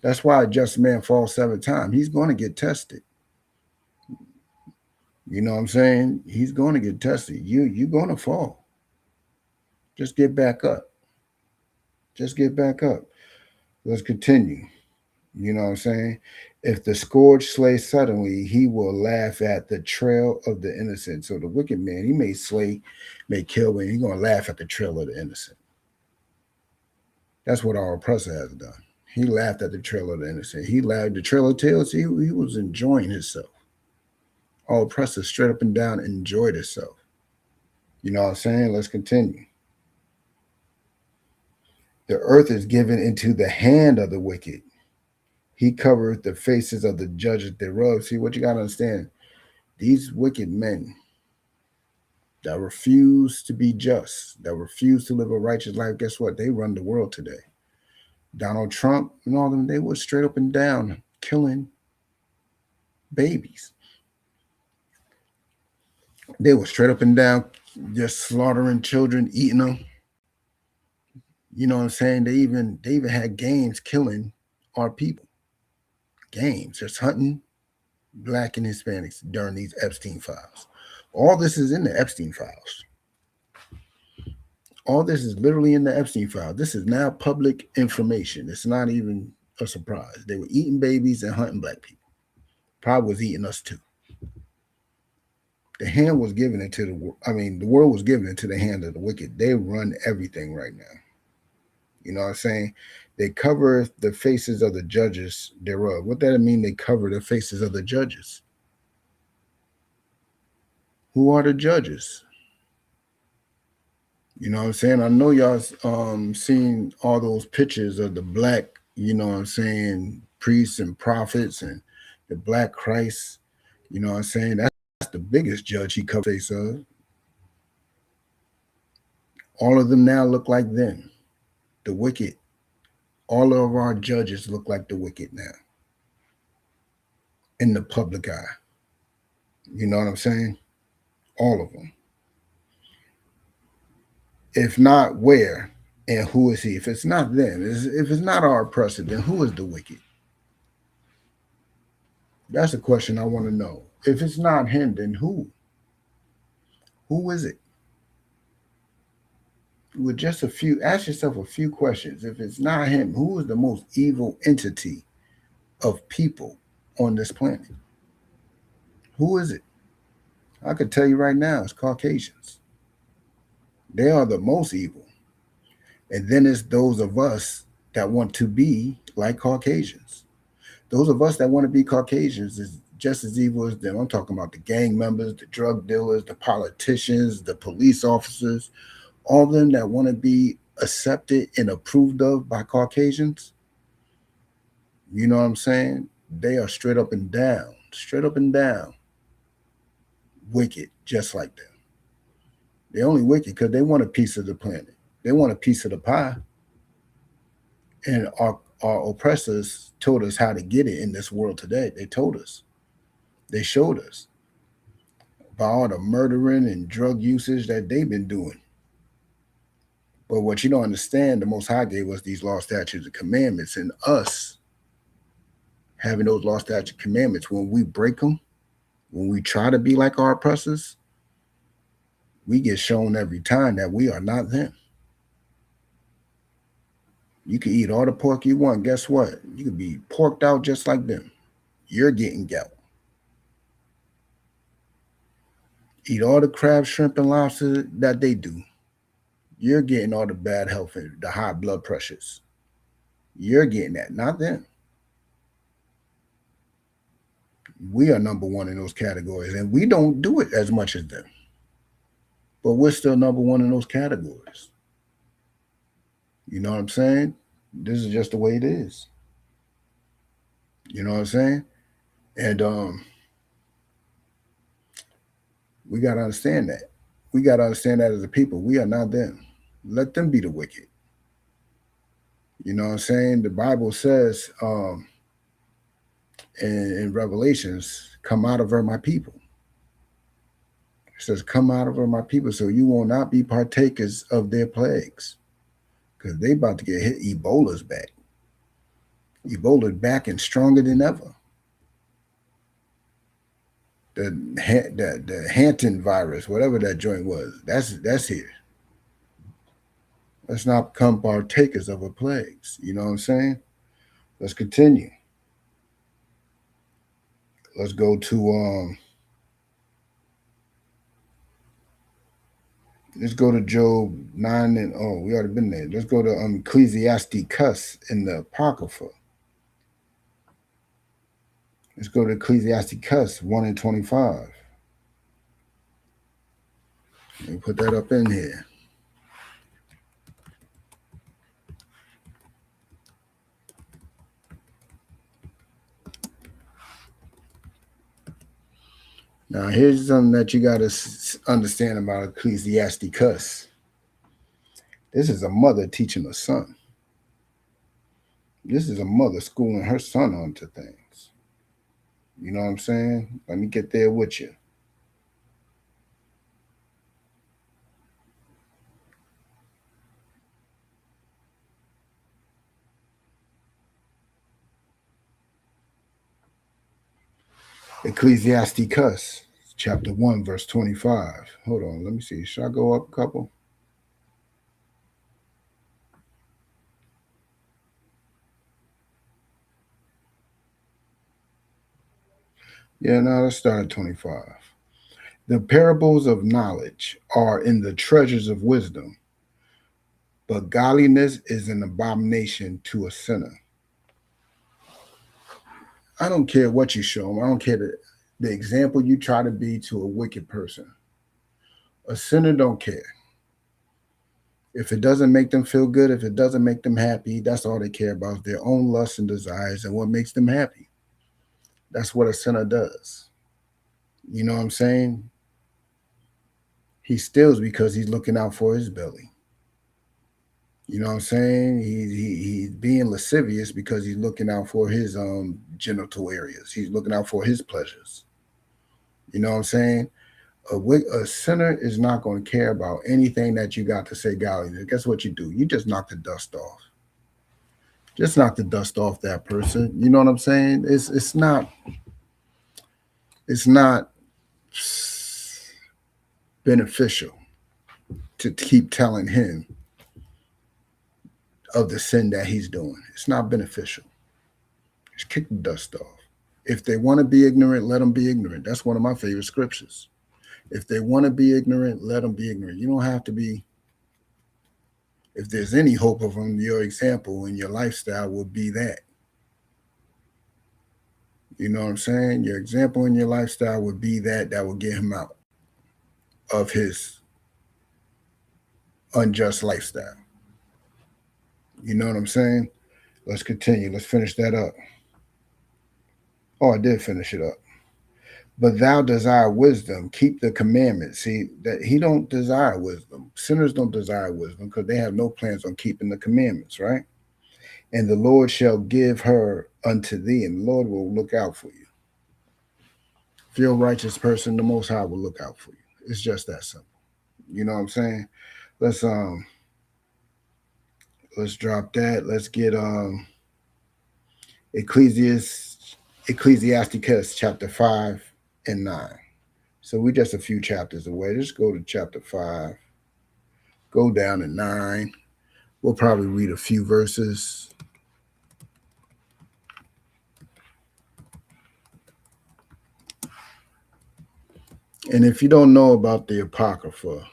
That's why a just man falls 7 times. He's going to get tested. You know what I'm saying? He's going to get tested. You're going to fall. Just get back up. Just get back up. Let's continue. You know what I'm saying? If the scourge slay suddenly, he will laugh at the trail of the innocent. So the wicked man, he may slay, may kill, but he's going to laugh at the trail of the innocent. That's what our oppressor has done. He laughed at the trail of the innocent. He laughed the trail of tales. He was enjoying himself. Our oppressor straight up and down enjoyed himself. You know what I'm saying? Let's continue. The earth is given into the hand of the wicked. He covereth the faces of the judges thereof. See, what you got to understand, these wicked men that refuse to be just, that refuse to live a righteous life, guess what? They run the world today. Donald Trump and all of them, they were straight up and down killing babies. They were straight up and down just slaughtering children, eating them. You know what I'm saying? They even had games killing our people. Games, just hunting Black and Hispanics during these Epstein files. All this is in the Epstein files. All this is literally in the Epstein file. This is now public information. It's not even a surprise. They were eating babies and hunting Black people. Probably was eating us too. The hand was given into the world was given into the hand of the wicked. They run everything right now. You know what I'm saying? They cover the faces of the judges thereof. What does that mean? They cover the faces of the judges. Who are the judges? You know what I'm saying? I know y'all seen all those pictures of the Black, you know what I'm saying, priests and prophets and the Black Christ. You know what I'm saying? That's the biggest judge he covered face of. All of them now look like them, the wicked. All of our judges look like the wicked now in the public eye. You know what I'm saying? All of them. If not, where and who is he? If it's not them, if it's not our oppressor, then who is the wicked? That's the question I want to know. If it's not him, then who? Who is it? With just ask yourself a few questions. If it's not him, who is the most evil entity of people on this planet? Who is it? I could tell you right now, it's Caucasians. They are the most evil. And then it's those of us that want to be like Caucasians. Those of us that want to be Caucasians is just as evil as them. I'm talking about the gang members, the drug dealers, the politicians, the police officers, all of them that want to be accepted and approved of by Caucasians. You know what I'm saying? They are straight up and down, wicked, just like them. They're only wicked because they want a piece of the planet. They want a piece of the pie. And our oppressors told us how to get it in this world today. They told us. They showed us by all the murdering and drug usage that they've been doing. But what you don't understand, the Most High gave us these law, statutes, and commandments, and us having those law, statutes, and commandments, when we break them, when we try to be like our oppressors, we get shown every time that we are not them. You can eat all the pork you want. Guess what? You can be porked out just like them. You're getting gout. Eat all the crab, shrimp, and lobster that they do. You're getting all the bad health and the high blood pressures. You're getting that, not them. We are number one in those categories, and we don't do it as much as them. But we're still number one in those categories. You know what I'm saying? This is just the way it is. You know what I'm saying? And we got to understand that. We got to understand that as a people. We are not them. Let them be the wicked. You know what I'm saying? The Bible says in Revelations, come out of her, my people. It says, come out of her, my people, so you will not be partakers of their plagues. Because they about to get hit. Ebola's back. Ebola's back and stronger than ever. The Hampton virus, whatever that joint was, that's here. Let's not become partakers of her plagues. You know what I'm saying? Let's continue. Let's go to let's go to Job 9 and we already been there. Let's go to Ecclesiasticus in the Apocrypha. Let's go to Ecclesiasticus 1 and 25. Let me put that up in here. Now, here's something that you got to understand about Ecclesiasticus. This is a mother teaching a son. This is a mother schooling her son onto things. You know what I'm saying? Let me get there with you. Ecclesiasticus, chapter 1, verse 25. Hold on, let me see. Should I go up a couple? Yeah, no, let's start at 25. The parables of knowledge are in the treasures of wisdom, but godliness is an abomination to a sinner. I don't care what you show them. I don't care the example you try to be to a wicked person. A sinner don't care. If it doesn't make them feel good, if it doesn't make them happy, that's all they care about, is their own lusts and desires and what makes them happy. That's what a sinner does. You know what I'm saying? He steals because he's looking out for his belly. You know what I'm saying? He's being lascivious because he's looking out for his genital areas. He's looking out for his pleasures. You know what I'm saying? A sinner is not going to care about anything that you got to say godliness. Guess what you do? You just knock the dust off. Just knock the dust off that person. You know what I'm saying? It's not beneficial to keep telling him of the sin that he's doing. It's not beneficial. Just kick the dust off. If they want to be ignorant, let them be ignorant. That's one of my favorite scriptures. If they want to be ignorant, let them be ignorant. You don't have to be. If there's any hope of them, your example and your lifestyle will be that. You know what I'm saying? Your example and your lifestyle would be that will get him out of his unjust lifestyle. You know what I'm saying? Let's continue. Let's finish that up. Oh, I did finish it up. But thou desire wisdom, keep the commandments. See, that he don't desire wisdom. Sinners don't desire wisdom because they have no plans on keeping the commandments, right? And the Lord shall give her unto thee, and the Lord will look out for you. If you're a righteous person, the Most High will look out for you. It's just that simple. You know what I'm saying? Let's drop that. Let's get Ecclesiasticus chapter 5 and 9. So we're just a few chapters away. Just go to chapter 5. Go down to 9. We'll probably read a few verses. And if you don't know about the Apocrypha,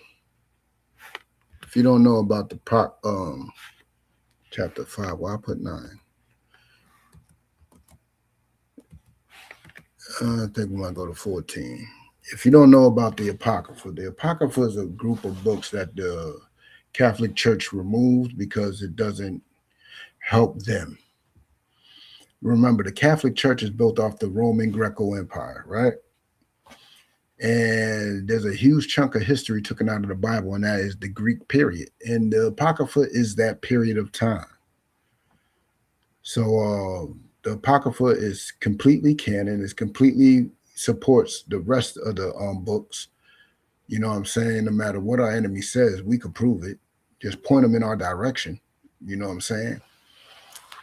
if you don't know about the chapter 5, well, I put 9. I think we might go to 14. If you don't know about the Apocrypha is a group of books that the Catholic Church removed because it doesn't help them. Remember, the Catholic Church is built off the Roman Greco Empire, right? And there's a huge chunk of history taken out of the Bible, and that is the Greek period. And the Apocrypha is that period of time. So the Apocrypha is completely canon. It completely supports the rest of the books. You know what I'm saying? No matter what our enemy says, we can prove it. Just point them in our direction. You know what I'm saying?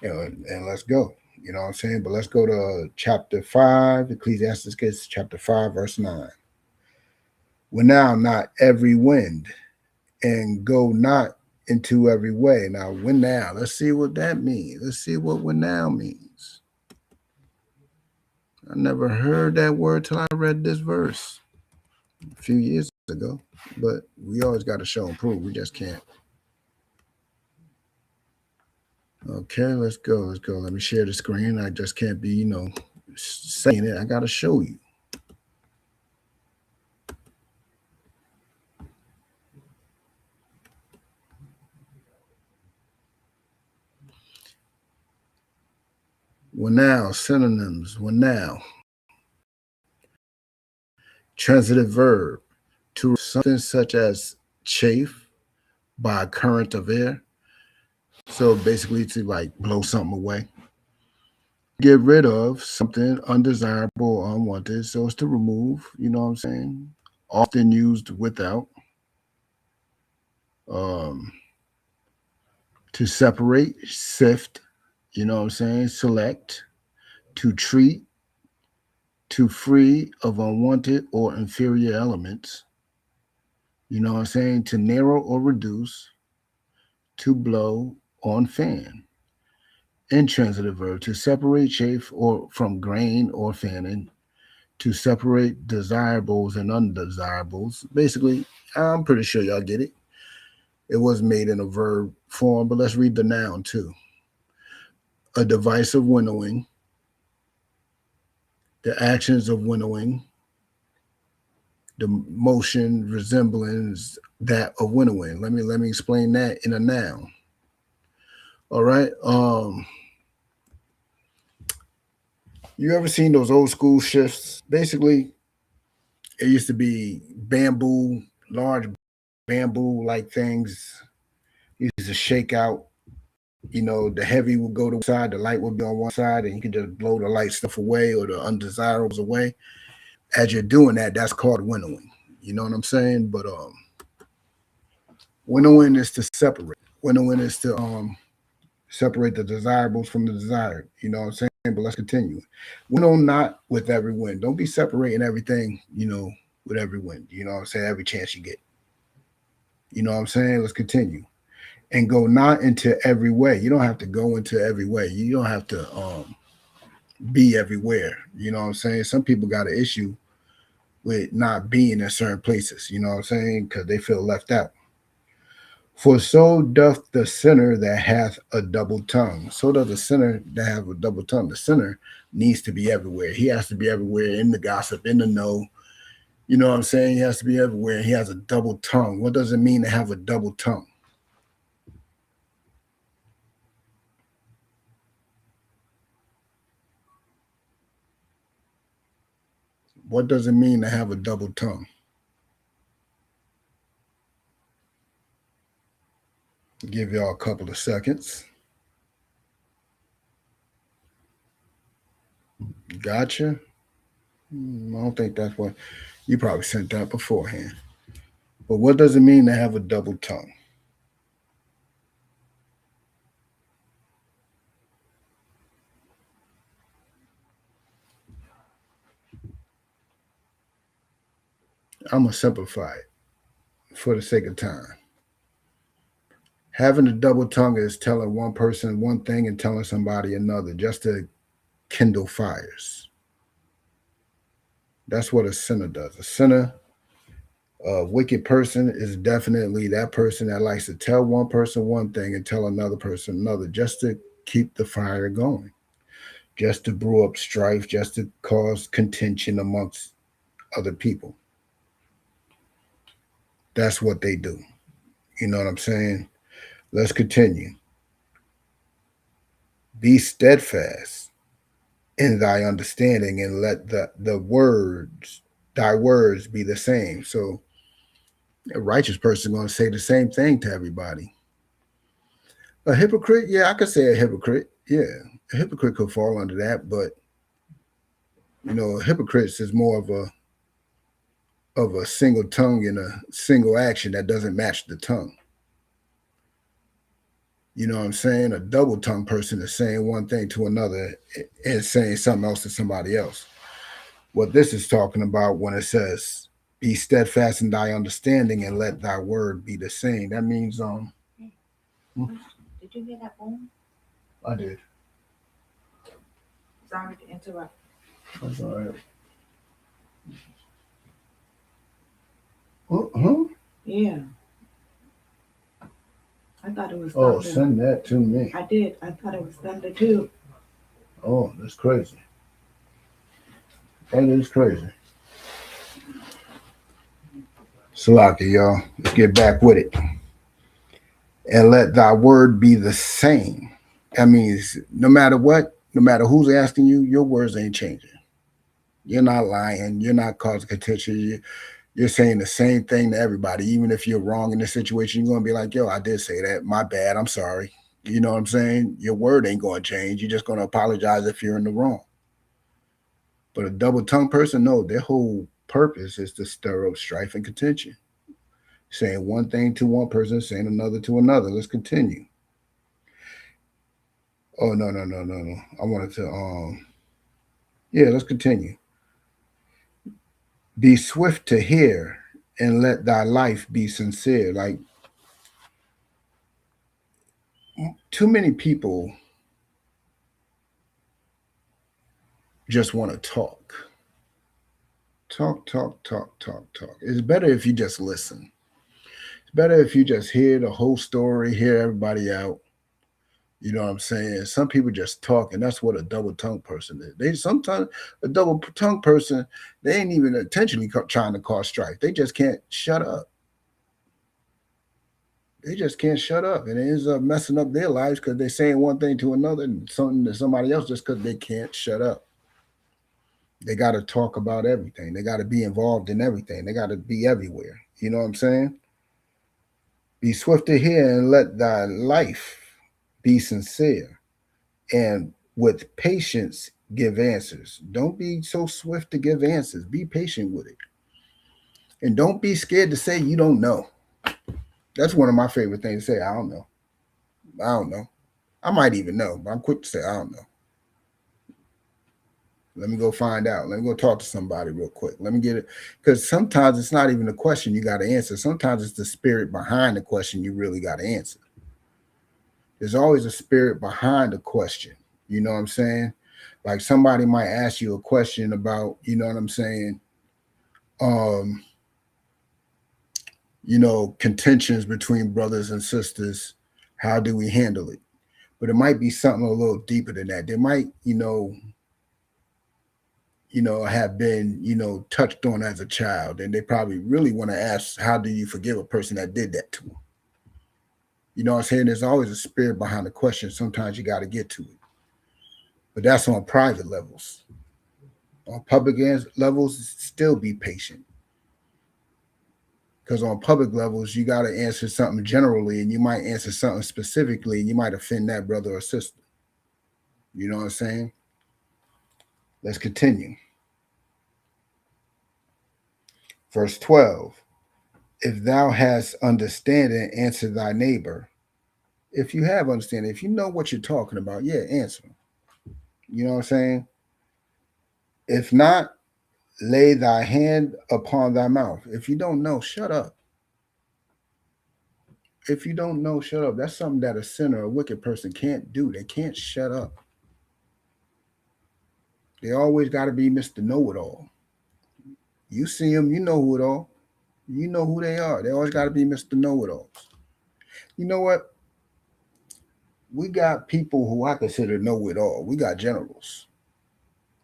And let's go. You know what I'm saying? But let's go to chapter 5, Ecclesiasticus chapter 5, verse 9. Well, now not every wind, and go not into every way. Now, when now? Let's see what that means. Let's see what when now means. I never heard that word till I read this verse a few years ago. But we always got to show and prove. We just can't. Okay, let's go. Let's go. Let me share the screen. I just can't be, saying it. I got to show you. Well, now, synonyms. Well, now. Transitive verb. To something such as chafe by a current of air. So basically to like blow something away. Get rid of something undesirable or unwanted. So it's to remove, you know what I'm saying? Often used without. To separate, sift, you know what I'm saying? Select, to treat, to free of unwanted or inferior elements. You know what I'm saying? To narrow or reduce, to blow on fan. Intransitive verb, to separate chaff or from grain or fanning, to separate desirables and undesirables. Basically, I'm pretty sure y'all get it. It was made in a verb form, but let's read the noun too. A device of winnowing, the actions of winnowing, the motion resemblance that of winnowing. Let me explain that in a noun. All right. You ever seen those old school shifts? Basically, it used to be bamboo, large bamboo-like things. Used to shake out. You know, the heavy would go to one side, the light would be on one side, and you could just blow the light stuff away or the undesirables away. As you're doing that, that's called winnowing. You know what I'm saying? But winnowing is to separate. Winnowing is to separate the desirables from the desired. You know what I'm saying? But let's continue. Winnow not with every wind. Don't be separating everything, you know, with every wind. You know what I'm saying? Every chance you get. You know what I'm saying? Let's continue. And go not into every way. You don't have to go into every way. You don't have to be everywhere. You know what I'm saying? Some people got an issue with not being in certain places. You know what I'm saying? Because they feel left out. For so doth the sinner that hath a double tongue. So does the sinner that have a double tongue. The sinner needs to be everywhere. He has to be everywhere, in the gossip, in the know. You know what I'm saying? He has to be everywhere. He has a double tongue. What does it mean to have a double tongue? What does it mean to have a double tongue? Give y'all a couple of seconds. Gotcha. I don't think that's what you probably sent that beforehand. But what does it mean to have a double tongue? I'm going to simplify it for the sake of time. Having a double tongue is telling one person one thing and telling somebody another, just to kindle fires. That's what a sinner does. A sinner, a wicked person, is definitely that person that likes to tell one person one thing and tell another person another, just to keep the fire going, just to brew up strife, just to cause contention amongst other people. That's what they do. You know what I'm saying? Let's continue. Be steadfast in thy understanding, and let the words, thy words, be the same. So a righteous person is going to say the same thing to everybody. A hypocrite, yeah, I could say a hypocrite. Yeah, a hypocrite could fall under that, but you know, hypocrites is more of a single tongue and a single action that doesn't match the tongue. You know what I'm saying? A double tongue person is saying one thing to another and saying something else to somebody else. What this is talking about when it says, be steadfast in thy understanding and let thy word be the same. That means, Did you hear that phone? I did. Sorry to interrupt. That's all right. Huh? Yeah. I thought it was thunder. Oh, send that to me. I did. I thought it was thunder too. Oh, that's crazy. That is crazy. Salaki, y'all. Let's get back with it. And let thy word be the same. That means no matter what, no matter who's asking you, your words ain't changing. You're not lying. You're not causing contention. You're saying the same thing to everybody. Even if you're wrong in the situation, you're going to be like, yo, I did say that. My bad. I'm sorry. You know what I'm saying? Your word ain't going to change. You're just going to apologize if you're in the wrong. But a double-tongued person, no, their whole purpose is to stir up strife and contention. Saying one thing to one person, saying another to another. Let's continue. Oh, no. I wanted to, yeah, let's continue. Be swift to hear and let thy life be sincere. Like, too many people just want to talk. Talk. It's better if you just listen. It's better if you just hear the whole story, hear everybody out. You know what I'm saying? Some people just talk, and that's what a double-tongued person is. They sometimes, a double-tongued person, they ain't even intentionally trying to cause strife. They just can't shut up. They just can't shut up, and it ends up messing up their lives because they're saying one thing to another and something to somebody else just because they can't shut up. They got to talk about everything. They got to be involved in everything. They got to be everywhere. You know what I'm saying? Be swift to hear and let thy life be sincere, and with patience give answers. Don't be so swift to give answers. Be patient with it. And don't be scared to say you don't know. That's one of my favorite things to say. I don't know. I don't know. I might even know, but I'm quick to say I don't know. Let me go find out. Let me go talk to somebody real quick. Let me get it. Because sometimes it's not even a question you got to answer. Sometimes it's the spirit behind the question you really got to answer. There's always a spirit behind the question. You know what I'm saying? Like somebody might ask you a question about, you know what I'm saying? Contentions between brothers and sisters. How do we handle it? But it might be something a little deeper than that. They might, have been, touched on as a child, and they probably really want to ask, how do you forgive a person that did that to them? You know what I'm saying? There's always a spirit behind the question. Sometimes you got to get to it. But that's on private levels. On public levels, still be patient. Because on public levels, you got to answer something generally, and you might answer something specifically, and you might offend that brother or sister. You know what I'm saying? Let's continue. Verse 12. If thou hast understanding, answer thy neighbor. If you have understanding, if you know what you're talking about, yeah, answer. You know what I'm saying? If not, lay thy hand upon thy mouth. If you don't know, shut up. If you don't know, shut up. That's something that a sinner, a wicked person can't do. They can't shut up. They always got to be Mr. Know-it-all. You see them, you know who it all. You know who they are. They always got to be Mr. Know-it-alls. You know what? We got people who I consider know-it-all. We got generals.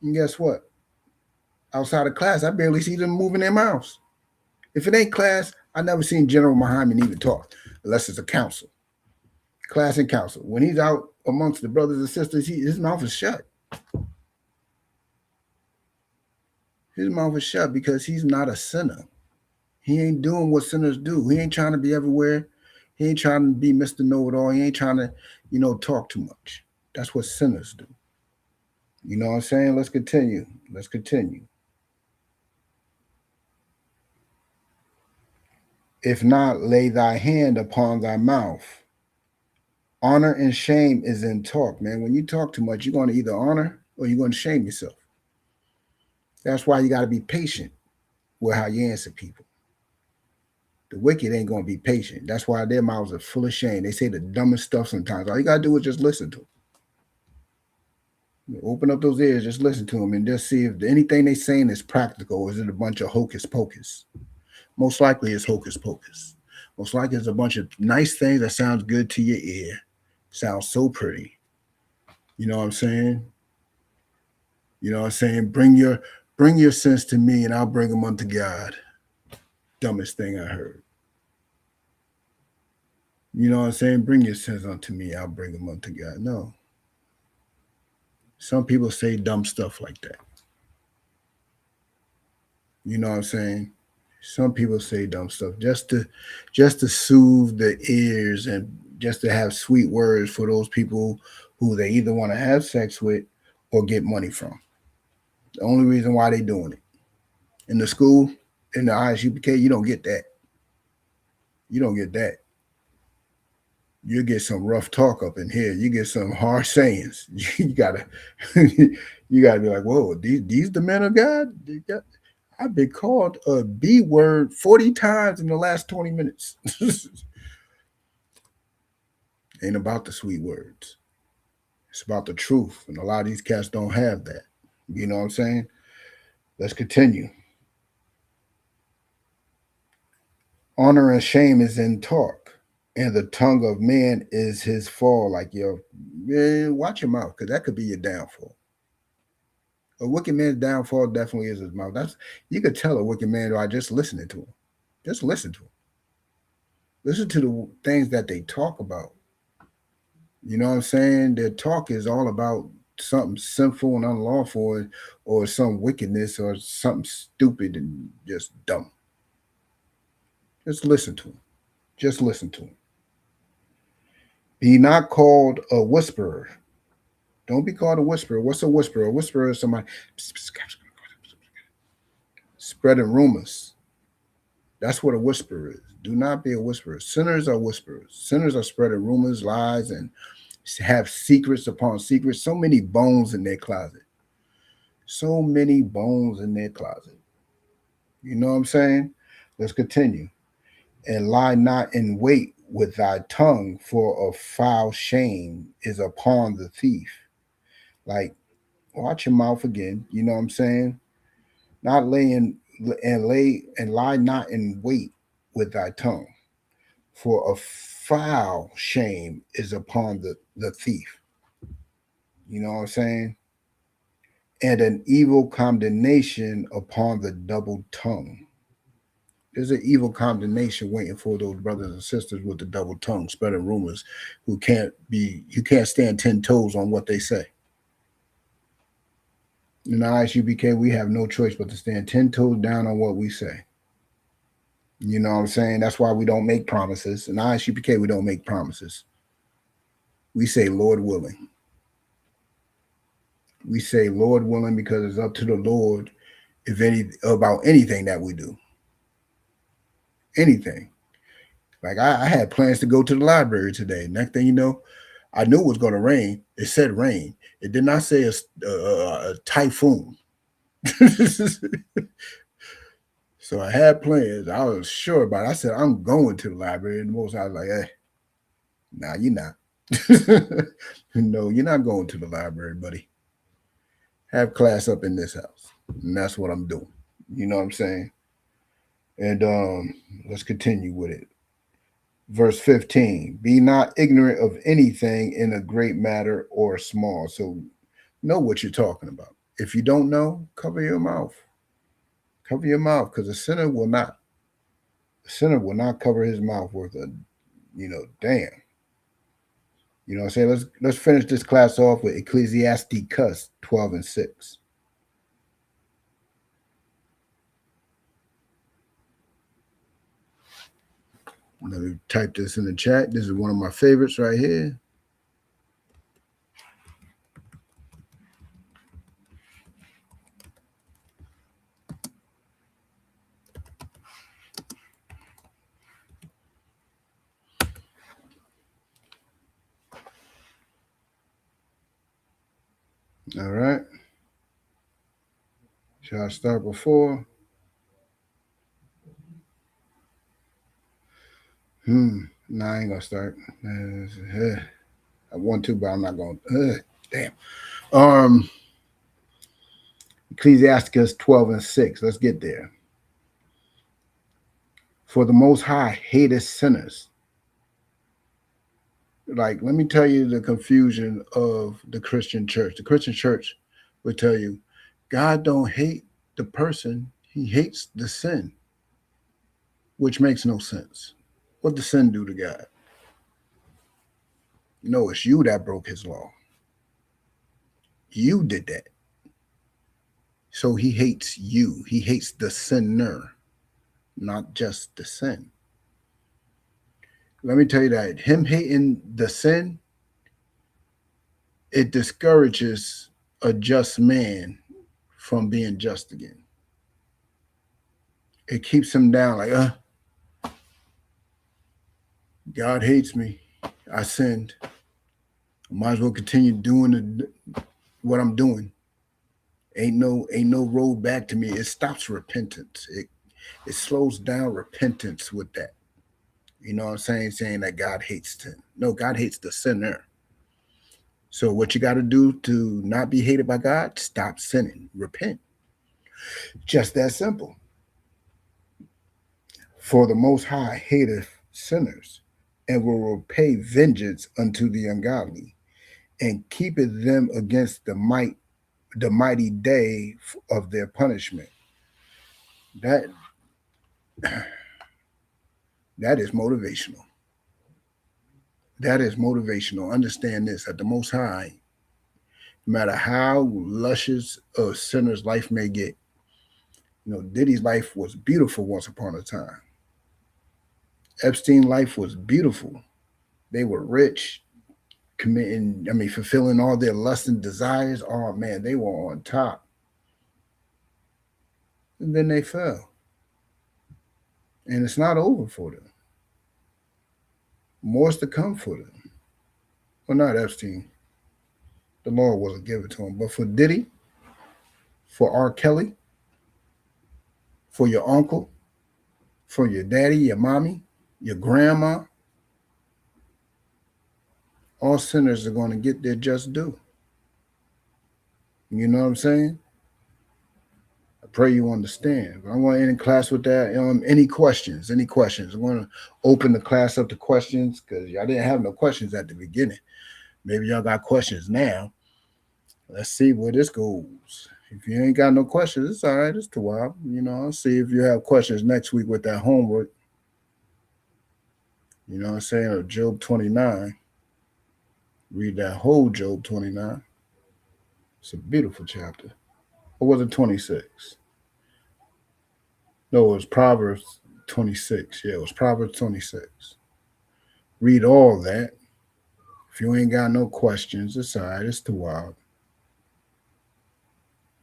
And guess what? Outside of class, I barely see them moving their mouths. If it ain't class, I never seen General Muhammad even talk, unless it's a council. Class and council. When he's out amongst the brothers and sisters, his mouth is shut. His mouth is shut because he's not a sinner. He ain't doing what sinners do. He ain't trying to be everywhere. He ain't trying to be Mr. Know-it-all. He ain't trying to, talk too much. That's what sinners do. You know what I'm saying? Let's continue. Let's continue. If not, lay thy hand upon thy mouth. Honor and shame is in talk, man. When you talk too much, you're going to either honor or you're going to shame yourself. That's why you got to be patient with how you answer people. The wicked ain't going to be patient. That's why their mouths are full of shame. They say the dumbest stuff sometimes. All you got to do is just listen to them. Open up those ears, just listen to them, and just see if anything they saying is practical, or is it a bunch of hocus pocus? Most likely it's hocus pocus. Most likely it's a bunch of nice things that sounds good to your ear. Sounds so pretty. You know what I'm saying? You know what I'm saying? Bring your sins to me and I'll bring them unto God. Dumbest thing I heard. You know what I'm saying? Bring your sins unto me, I'll bring them unto God. No. Some people say dumb stuff like that. You know what I'm saying? Some people say dumb stuff just to soothe the ears and just to have sweet words for those people who they either want to have sex with or get money from. The only reason why they doing it. In the school, in the ISUPK, you don't get that. You don't get that. You get some rough talk up in here. You get some harsh sayings. You gotta be like, whoa, these the men of God? I've been called a B word 40 times in the last 20 minutes. Ain't about the sweet words. It's about the truth. And a lot of these cats don't have that. You know what I'm saying? Let's continue. Honor and shame is in talk, and the tongue of man is his fall. Like, watch your mouth, because that could be your downfall. A wicked man's downfall definitely is his mouth. You could tell a wicked man by just listening to him. Just listen to him. Listen to the things that they talk about. You know what I'm saying? Their talk is all about something sinful and unlawful, or some wickedness, or something stupid and just dumb. Just listen to him. Just listen to him. Be not called a whisperer. Don't be called a whisperer. What's a whisperer? A whisperer is somebody spreading rumors. That's what a whisperer is. Do not be a whisperer. Sinners are whisperers. Sinners are spreading rumors, lies, and have secrets upon secrets. So many bones in their closet. So many bones in their closet. You know what I'm saying? Let's continue. And lie not in wait with thy tongue, for a foul shame is upon the thief. Like, watch your mouth again. You know what I'm saying? Not laying and lie not in wait with thy tongue, for a foul shame is upon the thief. You know what I'm saying? And an evil condemnation upon the double tongue. There's an evil condemnation waiting for those brothers and sisters with the double tongue, spreading rumors, you can't stand 10 toes on what they say. In the ISUBK, we have no choice but to stand 10 toes down on what we say. You know what I'm saying? That's why we don't make promises. In ISUBK, we don't make promises. We say, Lord willing. We say, Lord willing, because it's up to the Lord about anything that we do. Anything. Like I had plans to go to the library today. Next thing you know, I knew it was going to rain. It said rain. It did not say a typhoon. So I had plans. I was sure about it. I said, I'm going to the library. And most I was like, hey, nah, you're not. No, you're not going to the library, buddy. Have class up in this house. And that's what I'm doing. You know what I'm saying? And let's continue with it. Verse 15, be not ignorant of anything in a great matter or small. So know what you're talking about. If you don't know, cover your mouth. Cover your mouth, because a sinner will not cover his mouth worth a, damn. You know what I'm saying? Let's finish this class off with Ecclesiasticus 12:6. Let me type this in the chat. This is one of my favorites right here. All right. Shall I start before? No, I ain't gonna start. I want to, but I'm not going. Damn. Ecclesiasticus 12:6. Let's get there. For the Most High hateth sinners. Like, let me tell you the confusion of the Christian church. The Christian church would tell you, God don't hate the person, he hates the sin, which makes no sense. What did sin do to God? No, it's you that broke his law. You did that. So he hates you. He hates the sinner, not just the sin. Let me tell you that him hating the sin, it discourages a just man from being just again. It keeps him down like, God hates me. I sinned. I might as well continue doing what I'm doing. Ain't no road back to me. It stops repentance. It slows down repentance with that. You know what I'm saying? Saying that God hates sin. No, God hates the sinner. So what you got to do to not be hated by God? Stop sinning. Repent. Just that simple. For the Most High hateth sinners, and will repay vengeance unto the ungodly, and keepeth them against the mighty day of their punishment. That is motivational. That is motivational. Understand this, that the Most High No matter how luscious a sinner's life may get. You know, Diddy's life was beautiful once upon a time. Epstein's life was beautiful. They were rich, fulfilling all their lusts and desires. Oh man, they were on top. And then they fell. And it's not over for them. More's to come for them. Well, not Epstein. The Lord wasn't given to him. But for Diddy, for R. Kelly, for your uncle, for your daddy, your mommy, your grandma, all sinners are going to get their just due. You know what I'm saying? I pray you understand. But I'm going to end class with that. Any questions? Any questions? I'm going to open the class up to questions because y'all didn't have no questions at the beginning. Maybe y'all got questions now. Let's see where this goes. If you ain't got no questions, it's all right. It's too wild. You know, I'll see if you have questions next week with that homework. You know what I'm saying? Or Job 29. Read that whole Job 29. It's a beautiful chapter. Or was it 26? No, it was Proverbs 26. Yeah, it was Proverbs 26. Read all that. If you ain't got no questions, it's all right. It's too wild.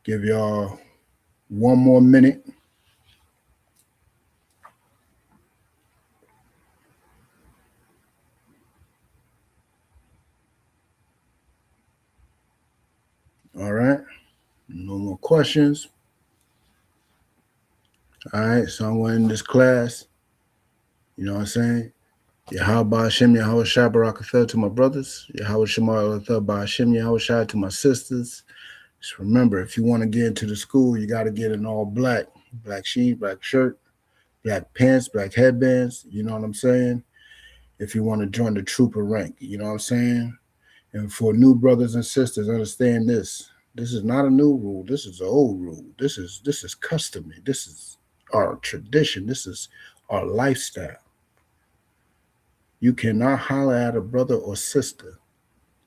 Give y'all one more minute. All right. No more questions. All right. So I'm going to end this class. You know what I'm saying? Yahweh Hashem, Yahweh Shai Barakatha to my brothers. Yahweh Shemar Latha Hashem, Yahweh Shai to my sisters. Just remember, if you want to get into the school, you got to get in all black. Black sheet, black shirt, black pants, black headbands. You know what I'm saying? If you want to join the trooper rank. You know what I'm saying? And for new brothers and sisters, understand this. This is not a new rule. This is an old rule. This is customary. This is our tradition. This is our lifestyle. You cannot holler at a brother or sister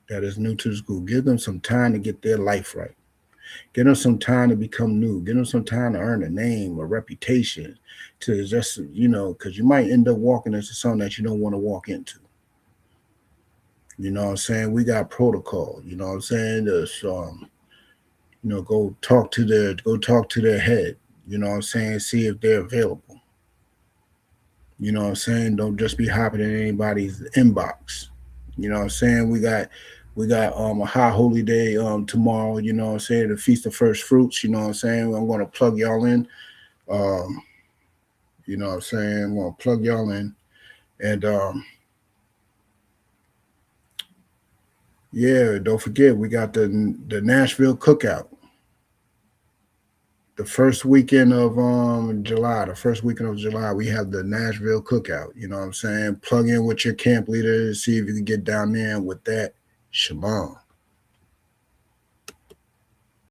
that is new to the school. Give them some time to get their life right. Give them some time to become new. Give them some time to earn a name, a reputation, to just, you know, because you might end up walking into something that you don't want to walk into. You know what I'm saying? We got protocol. You know what I'm saying? There's, you know, go talk to their head. You know what I'm saying? See if they're available. You know what I'm saying? Don't just be hopping in anybody's inbox. You know what I'm saying? We got a high holy day tomorrow, you know what I'm saying? The Feast of First Fruits, you know what I'm saying? I'm going to plug y'all in. You know what I'm saying? I'm going to plug y'all in. And yeah, don't forget, we got the Nashville Cookout. The first weekend of July, we have the Nashville Cookout. You know what I'm saying? Plug in with your camp leader, see if you can get down there with that. Shalom.